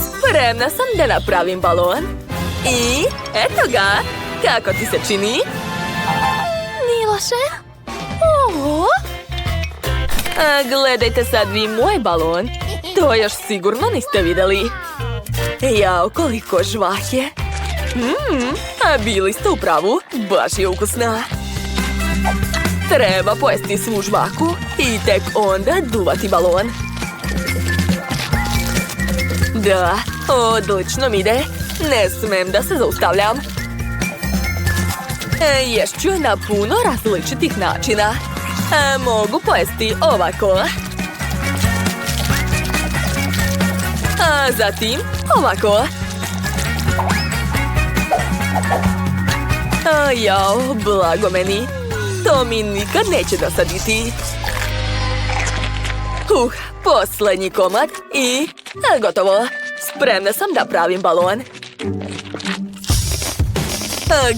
Spremna sam da napravim balon. I eto ga. Kako ti se čini? Nije loše. Oho. Gledajte sad vi moj balon. To još sigurno niste vidjeli. Jao, koliko žvake. Bili ste u pravu, baš je ukusna. Treba pojesti svu žvaku i tek onda duvati balon. Da, odlično mi ide. Ne smem da se zaustavljam. Ješću na puno različitih načina. Mogu pojesti ovako. A zatim ovako. Jao, blago meni. To mi nikad neće dosaditi. Poslednji komad i gotovo. Spremna sam da pravim balon.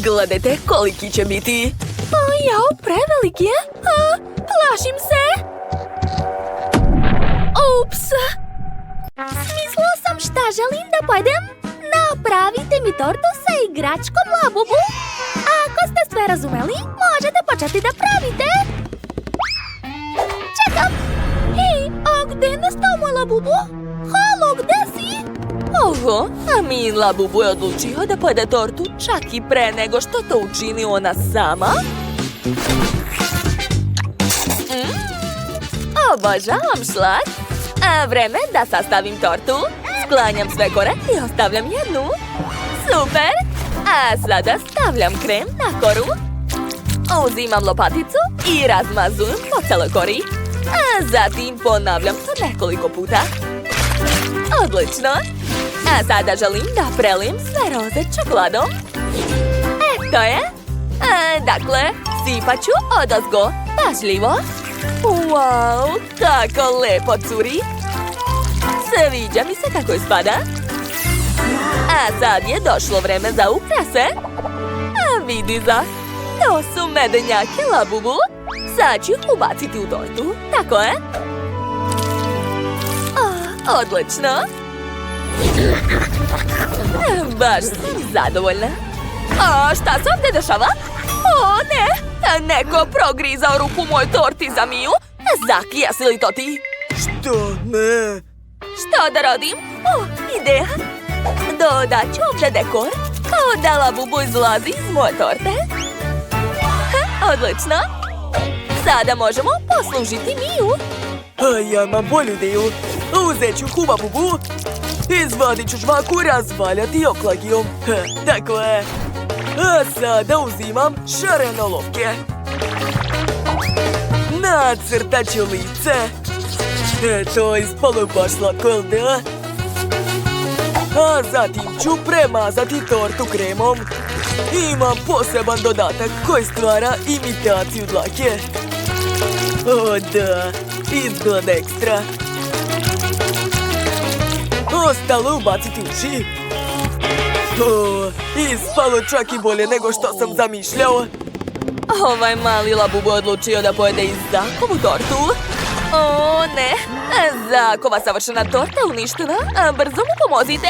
Gledajte koliki će biti. Jao, prevelik je. Plašim se. Ups. Smislila sam šta želim da pojedem. Napravite mi tortu sa igračkom Labubu. Ako ste sve razumeli, možete početi da pravite. Čekam. Hej, a gde je nestao moj Labubu? Halo, gde si? Oho, a mi Labubu je odlučio da pojede tortu čak i pre nego što to učini ona sama. Obožavam šlag. Vreme da sastavim tortu. Sklanjam sve kore i ostavljam jednu. Super! A sada stavljam krem na koru. Uzimam lopaticu i razmazujem po celoj kori. A zatim ponavljam to nekoliko puta. Odlično! A sada želim da prelijem sve roze čokoladom. To je. Dakle, sipat ću odozgo. Pažljivo. Wow, kako lepo curi. Sviđa mi se kako ispada. A sad je došlo vreme za ukrase. Vidi za. To su medenjake Labubu. Sad ću ih ubaciti u tortu. Tako je. Odlično. Baš sam zadovoljna. Šta se ovdje dešava? O, ne! Neko progrizao rupu u mojoj torti za Miju. Zaki, jesi li to ti? Što ne? Što da radim? Ideja. Dodat ću ovdje dekor. Kao da Labubu izlazi iz moje torte. Odlično. Sada možemo poslužiti Miju. Ja imam bolju ideju. Uzet ću Hubabubu, izvadit ću žvaku, razvaljati oklagijom. Tako je. A sada uzimam šarene olovke. Nacrtat ću lice. To ispalo baš slatko, jel da? A zatim ću premazati tortu kremom. Imam poseban dodatak koji stvara imitaciju dlake. O da, izgleda ekstra. Ostalo ubaciti uši. Ispalo čak i bolje nego što sam zamišljao. Ovaj mali Labubu odlučio da pojede i Zakovu tortu. O, ne. Zakova savršena torta je uništena. Brzo mu pomozite.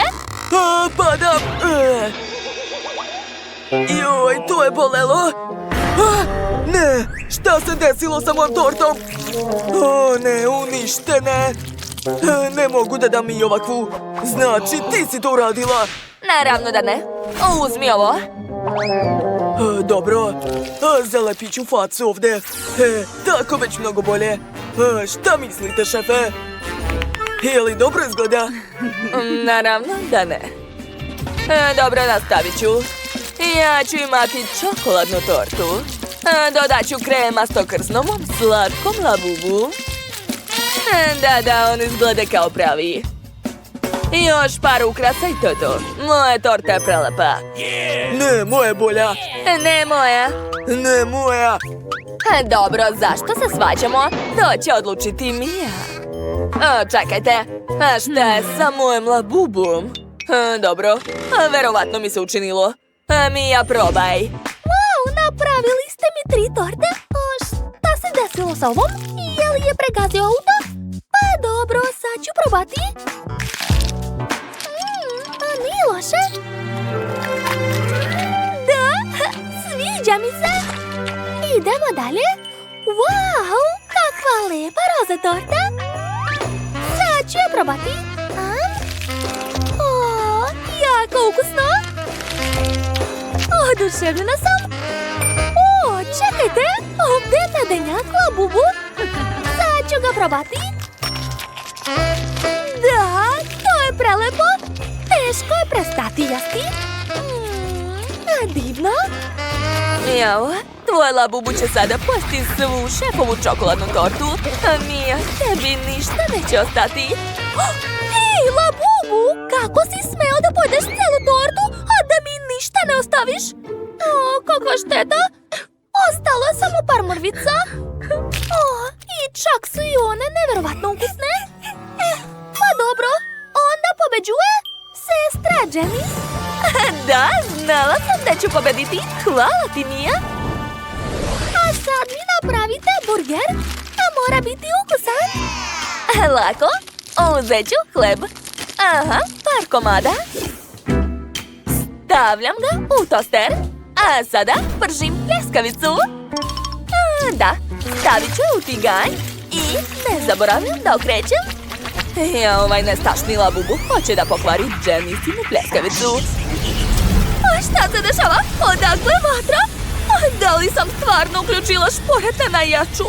Padam. Joj, to je bolelo. Ne, šta se desilo sa mojom tortom? O, ne, uništene. Ne mogu da dam i ovakvu. Znači, ti si to uradila. Naravno da ne. Uzmi ovo. Dobro. Zalepit ću facu ovdje. Tako već mnogo bolje. Šta mislite, šefe? Je li dobro izgleda? Naravno da ne. Dobro, nastavit ću. Ja ću imati čokoladnu tortu. Dodat ću kremasto krsnom slatkom Labubu. Da, on izgleda kao pravi. Još par ukrasa i to je to. Moja torta je prelepa. Ne, moja je bolja. Ne moja. Ne, moja. Dobro, zašto se svađamo? To će odlučiti Mija. Čekajte, a šta je sa mojim Labubom? Dobro, verovatno mi se učinilo. Mija, probaj. Wow, napravili ste mi 3 torte. Šta se desilo sa ovom? Je li je pregazio auto? Pa dobro, sad ću probati. Nije loše. Da, sviđa mi se. Idemo dalje. Wow, kakva lepa roza torta. Sad ću je probati. O, jako ukusno. Oduševljena sam. O, čekajte, ovdje je medenjak Labubu. Sad ću ga probati. Da, to je prelepo. Teško je prestati jesti. Divno. Jao, tvoj Labubu će sada pojesti svu šefovu čokoladnu tortu. A Mija, tebi ništa neće ostati. Hej, Labubu, kako si smeo da pojedeš celu tortu, a da mi ništa ne ostaviš? O, kakva šteta. Ostalo je samo par mrvica. O, i čak su i one neverovatno ukusne. Pa dobro, onda pobeđuje sestra Janice. Da, znala sam da ću pobediti. Hvala ti, Mija. A sad mi napravite burger, a mora biti ukusan. Lako, uzet ću hleb. Aha, par komada. Stavljam ga u toster. A sada pržim pljeskavicu. Da, stavit ću u tiganj i ne zaboravljam da okrećem. Ja, ovaj nestašni Labubu hoće da pokvari Janicinu pljeskavicu. A šta se dešava? Odakle vatra? Da li sam stvarno uključila šporete na jaču?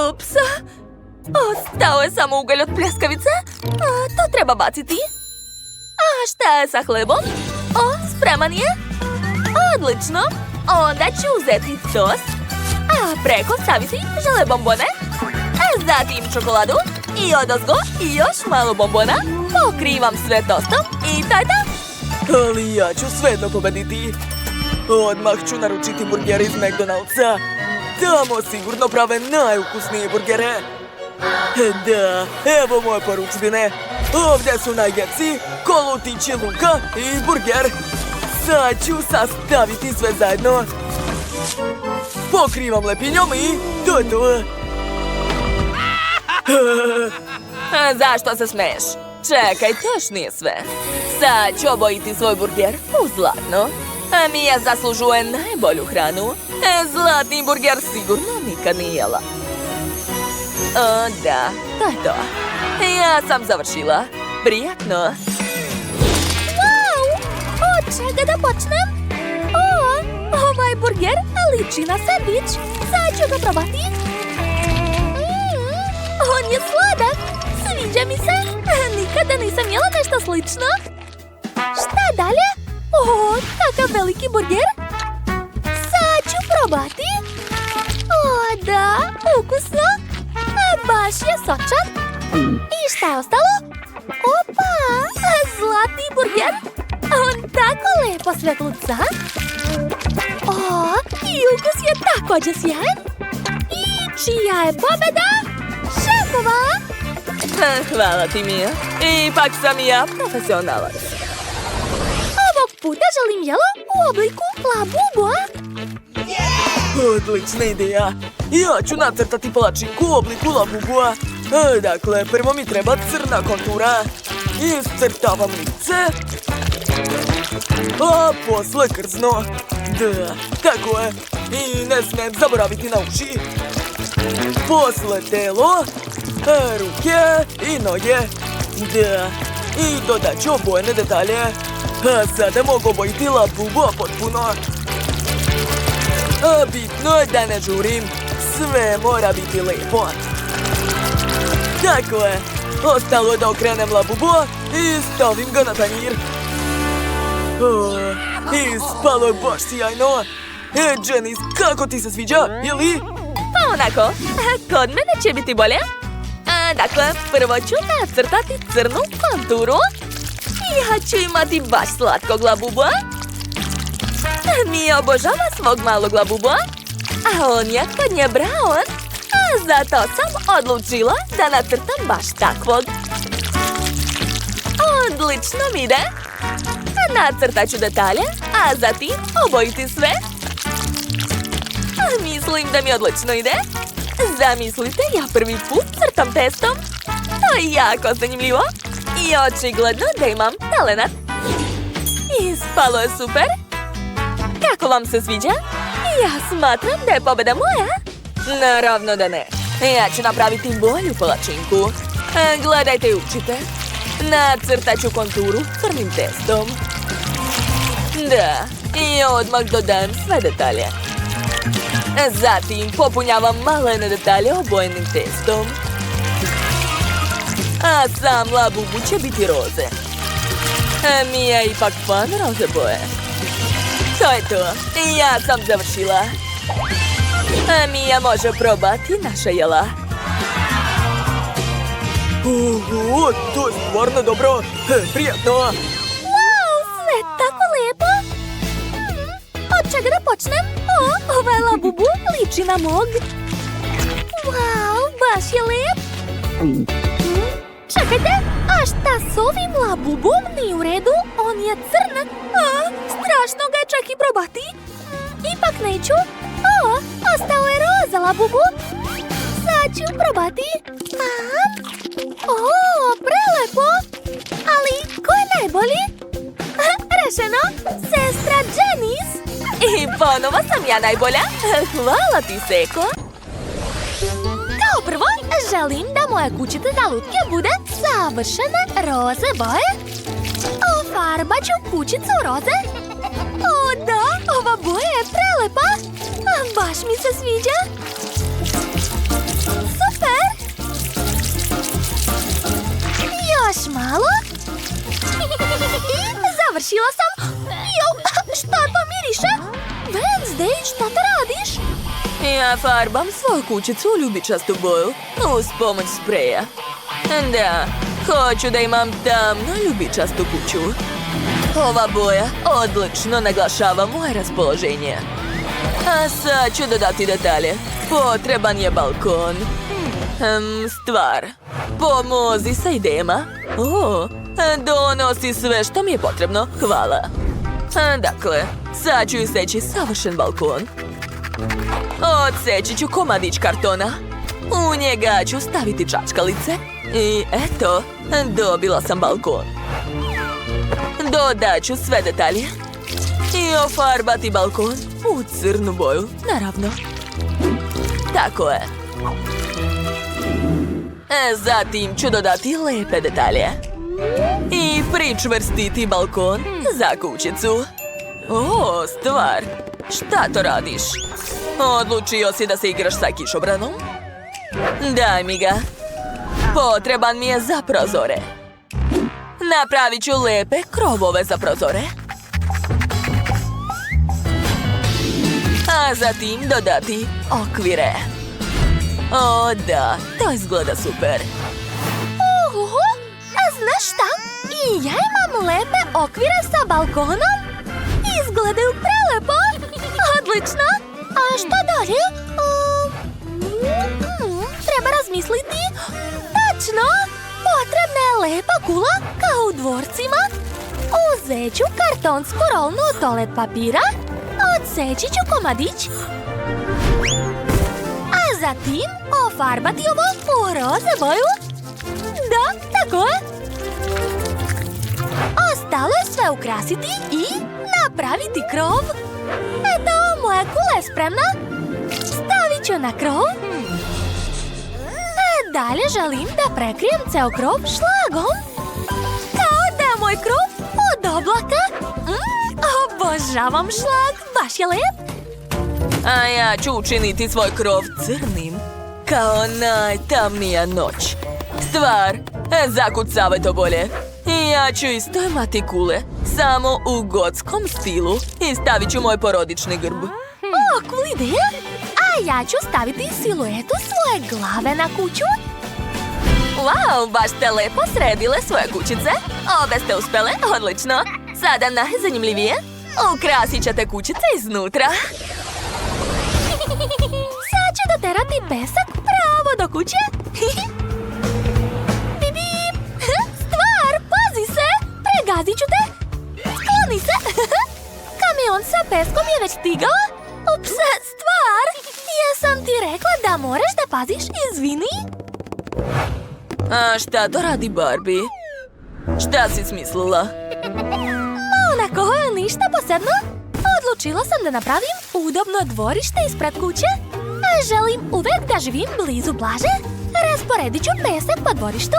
Ups. Ostao je samo ugalj od pljeskavice. To treba baciti. A šta je sa hlebom? O, spreman je. Odlično. Onda ću uzeti tost. A preko staviti žele bombone. Zatim čokoladu. I odozgo još malo bombona. Pokrivam sve tostom i to je to. Ali ja ću svejedno pobediti. Odmah ću naručiti burgere iz McDonald'sa. Tamo sigurno prave najukusnije burgere. Da, evo moje poručbine. Ovdje su nuggetsi, kolutići luka i burger. Sad ću sastaviti sve zajedno. Pokrivam lepinjom i to je to. Zašto se smeješ? Čekaj, to još nije sve. Sad ću obojiti svoj burger u zlatno. A Mija zaslužuje najbolju hranu. Zlatni burger sigurno nikad nije jela. O, da, to je to. Ja sam završila. Prijatno. Wow! Od čega da počnem? O, ovaj burger liči na sandvič. Sad ću ga probati. On je sladak. Sviđa mi se. Nikada nisam jela nešto slično. Šta dalje? O, kakav veliki burger. Sad ću probati. O, da, ukusno. Baš je sočan. I šta je ostalo? Opa, zlatni burger. On tako lepo svetluca. O, i ukus je također sjajan. I čija je pobjeda? Šefova. Hvala ti, Mija. Ipak sam i ja profesionalac. Ovog puta želim jelo u obliku Labubua. Odlična ideja. Ja ću nacrtati palačinku u obliku Labubua. Dakle, prvo mi treba crna kontura. Iscrtavam lice. A posle krzno. Da, tako je. I ne smijem zaboraviti na uši. Posle telo, ruke i noge. Da, i dodat ću obojene detalje. A sada mogu obojiti Labubua potpuno. A bitno je da ne žurim. Sve mora biti lepo. Tako je. Ostalo je da okrenem Labubua i stavim ga na tanjir. Ispalo je baš sjajno. Janice, kako ti se sviđa, ili? Pa onako, kod mene će biti bolje. Dakle, prvo ću nacrtati crnu konturu. Ja ću imati baš slatkog Labubua. Mija obožava svog malog Labubua, a on je kod nje brown. Zato sam odlučila da nacrtam baš takvog. Odlično mi ide. Nacrtat ću detalje, a zatim obojiti sve. Mislim da mi odlično ide. Zamislite, ja prvi put crtam testom. To je jako zanimljivo. I očigledno da imam talenat. Ispalo je super. Kako vam se sviđa? Ja smatram da je pobjeda moja. Naravno da ne. Ja ću napraviti bolju palačinku. Gledajte i učite. Nacrtat ću konturu crnim testom. Da, i odmah dodajem sve detalje. Zatim popunjavam malene detalje obojenim testom. A sam labubu će biti roze. Mija je ipak fan roze boje. To je to. Ja sam završila. Mija može probati naša jela. To je stvarno dobro. Prijatno. Wow, sve tako lijepo. Od čega da počnem? Ovaj labubu liči na mog. Wow, baš je lijep. Čekajte, a šta s ovim labubom nije u redu? On je crn. Strašno ga je čak i probati. Ipak neću. Ostao je roza labubu. Sad ću probati. Prelepo. Ali ko je najbolji? Rešeno, sestra Janice. I ponovo sam ja najbolja. Hvala ti, Seko. Kao prvo, želim da moja kućica za lutke bude savršene roze boje. Ofarbat ću kućicu roze. O da, ova boja je prelepa. Baš mi se sviđa. Super. Još malo. Završila sam. Šta to miriše? Wednesday, šta te radiš? Ja farbam svoju kućicu u ljubičastu boju uz pomoć spreja. Da, hoću da imam tamno ljubičastu kuću. Ova boja odlično naglašava moje raspoloženje. A sad ću dodati detalje. Potreban je balkon. Stvar. Pomozi sa idejama. Donosi sve što mi je potrebno. Hvala. Dakle, sad ću iseći savršen balkon. Odseći ću komadić kartona. U njega ću staviti čačkalice. I eto, dobila sam balkon. Dodat ću sve detalje. I ofarbati balkon u crnu boju, naravno. Tako je. Zatim ću dodati lepe detalje. I pričvrstiti balkon za kućicu. Stvar. Šta to radiš? Odlučio si da se igraš sa kišobranom? Daj mi ga. Potreban mi je za prozore. Napravit ću lepe krovove za prozore. A zatim dodati okvire. O da, to izgleda super. Znaš šta? I ja imam lepe okvire sa balkonom. Izgledaju prelepo. Odlično. A šta dalje? Treba razmisliti. Tačno. Potrebna je lepa kula kao u dvorcima. Uzet ću kartonsku rolnu od toalet papira. Odseći ću komadić. A zatim ofarbati ovo u roze boju. Da, tako je. Ostalo je sve ukrasiti i napraviti krov. Eto, moja kula je spremna. Stavit ću na krov. Dalje želim da prekrijem ceo krov šlagom. Kao da je moj krov od oblaka. Obožavam šlag, baš je lep. A ja ću učiniti svoj krov crnim. Kao najtamnija noć. Stvar, zakucavaj to bolje. I ja ću isto imati kule, samo u gotskom stilu. I stavit ću moj porodični grb. Cool ideja. A ja ću staviti siluetu svoje glave na kuću. Wow, baš ste lepo sredile svoje kućice. Obe ste uspele, odlično. Sada najzanimljivije. Ukrasit ćete kućice iznutra. Sad ću doterati pesak pravo do kuće. Stvar, pazi se! Pregazit ću te! Skloni se! Kamion sa peskom je već stigao. Ups, Stvar! Jesam ti rekla da moraš da paziš, izvini. A šta to radi Barbie? Šta si smislila? Onako, ništa posebno. Odlučila sam da napravim udobno dvorište ispred kuće. Želim uvek da živim blizu plaže. Rasporedit ću pesak po dvorištu.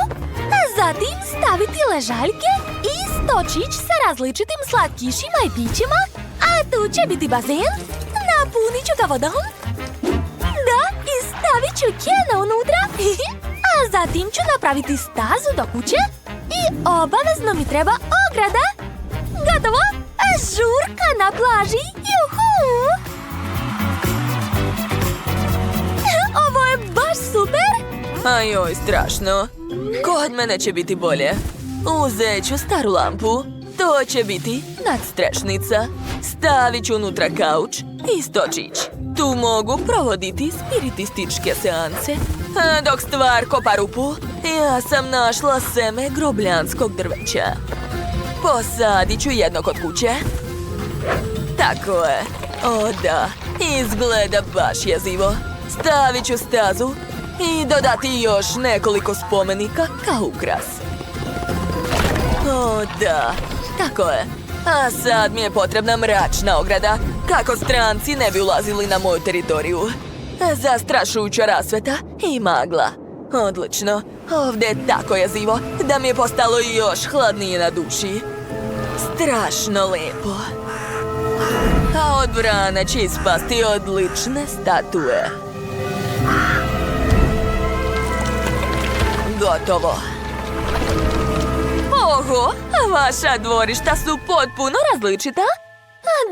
Zatim staviti ležaljke i stočić sa različitim slatkišima i pićima, a tu će biti bazen. Napunit ću ga vodom. Da, i stavit ću keno unutra. A zatim ću napraviti stazu do kuće i obavezno mi treba ograda. Gotovo! Žurka na plaži! Juhu! Ovo je baš super! Ajoj, strašno. Kod mene će biti bolje. Uzet ću staru lampu. To će biti nadstrešnica. Stavit ću unutra kauč i stočić. Tu mogu provoditi spiritističke seanse. Dok stvar kopa rupu, ja sam našla seme grobljanskog drveća. Posadit ću jedno kod kuće. Tako je. O da, izgleda baš jezivo. Stavit ću stazu i dodati još nekoliko spomenika kao ukras. O da, tako je. A sad mi je potrebna mračna ograda, kako stranci ne bi ulazili na moju teritoriju. Zastrašujuća rasveta i magla. Odlično. Ovdje je tako jezivo da mi je postalo još hladnije na duši. Strašno lepo. A od vrana će ispasti odlične statue. Gotovo. Oho, vaša dvorišta su potpuno različita.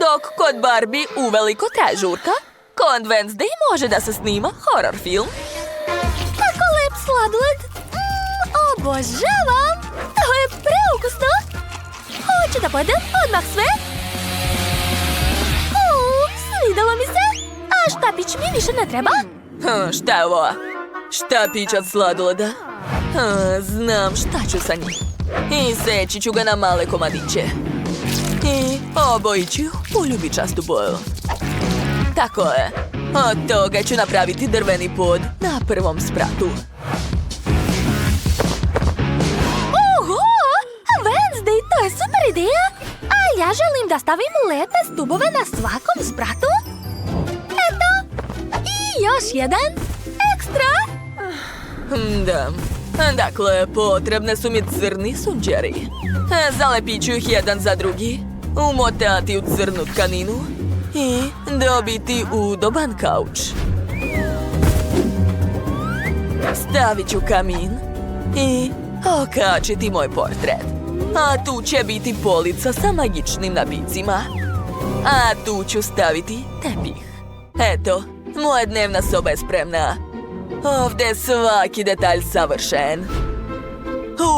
Dok kod Barbie uveliko traje žurka, kod Wednesday može da se snima horror film. Tako lep sladoled! Obožavam! To je preukusno! Hoću da pojedem odmah sve! Svidelo mi se! A štapić mi više ne treba? Šta je ovo? Štapić od sladoleda? Znam šta ću sa njim. I seći ću ga na male komadiće. I obojit ću u ljubičastu boju. Tako je. Od toga ću napraviti drveni pod na prvom spratu. Oho! Wednesday, to je super ideja! A ja želim da stavim lepe stubove na svakom spratu. Eto! I još jedan ekstra! Da. Dakle, potrebne su mi crni sunđeri. Zalepit ću ih jedan za drugi, umotati u crnu tkaninu i dobiti udoban kauč. Stavit ću kamin i okačiti moj portret. A tu će biti polica sa magičnim napicima. A tu ću staviti tepih. Eto, moja dnevna soba je spremna. Ovdje je svaki detalj savršen.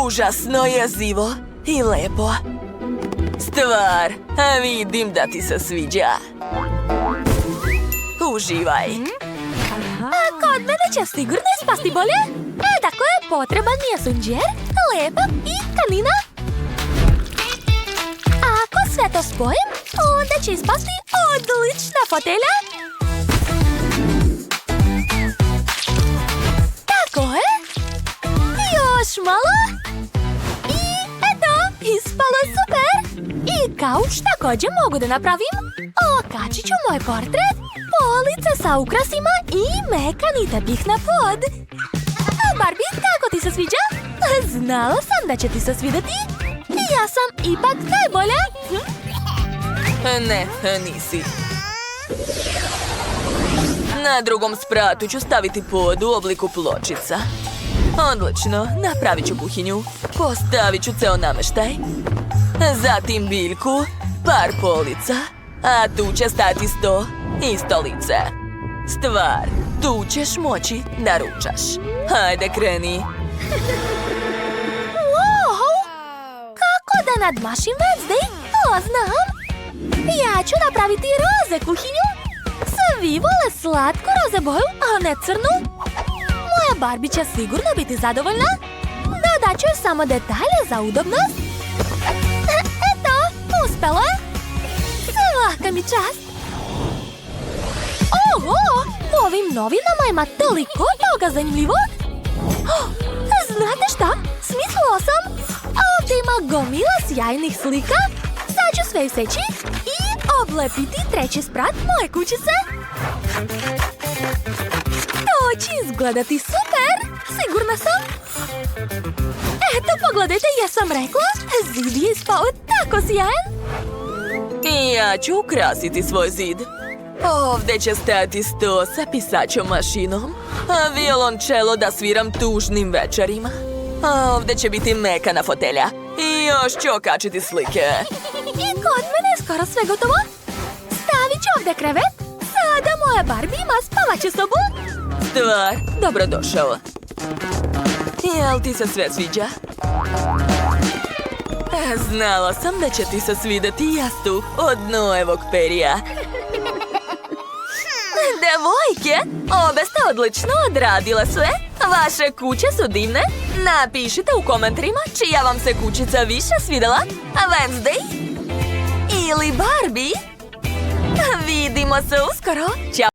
Užasno jezivo i lepo. Stvar, vidim da ti se sviđa. Uživaj. A kod mene će sigurno ispasti bolje. Dakle, potreban mi je sunđer, lepak i tkanina. A ako sve to spojim, onda će ispasti odlična fotelja. Tako je. Još malo. I eto, ispalo je super. I kauč također mogu da napravim. Okačit ću moj portret, police sa ukrasima i mekani tepih na pod. Barbie, kako ti se sviđa? Znala sam da će ti se svidjeti. Ja sam ipak najbolja. Ne, nisi. Na drugom spratu ću staviti pod u obliku pločica. Odlično, napravit ću kuhinju. Postavit ću ceo nameštaj. Zatim biljku, par polica, a tu će stati sto i stolice. Stvar, tu ćeš moći da ručaš. Hajde, kreni. Wow! Kako da nadmašim Wednesday? To znam. Ja ću napraviti roze kuhinju. Svi vole slatku roze boju, a ne crnu. Moja Barbie će sigurno biti zadovoljna. Dodat ću samo detalje za udobnost. Eto, uspelo je. Svaka mi čast. Oho, u ovim novinama ima toliko toga zanimljivog. Znate šta? Smislila sam. Ovdje ima gomila sjajnih slika. Sad ću sve iseći i oblepiti treći sprat moje kućice. To će izgledati super. sigurna sam. Eto, pogledajte, jesam rekla. Zid je ispao tako sjajan. I ja ću ukrasiti svoj zid. Ovdje će stajati sto sa pisaćom mašinom, a violončelo da sviram tužnim večerima. A ovdje će biti mekana fotelja. I još ću okačiti slike. I kod mene je skoro sve gotovo. Stavit ću ovdje krevet. Sada moja Barbie ima spavaću sobu. Stvar, dobrodošao. Jel ti se sve sviđa? Znala sam da će ti se svidjeti jastuk od Noevog perija. Devojke, obe ste odlično odradile sve. Vaše kuće su divne. Napišite u komentarima čija vam se kućica više svidjela. Wednesday ili Barbie. Vidimo se uskoro. Ćao!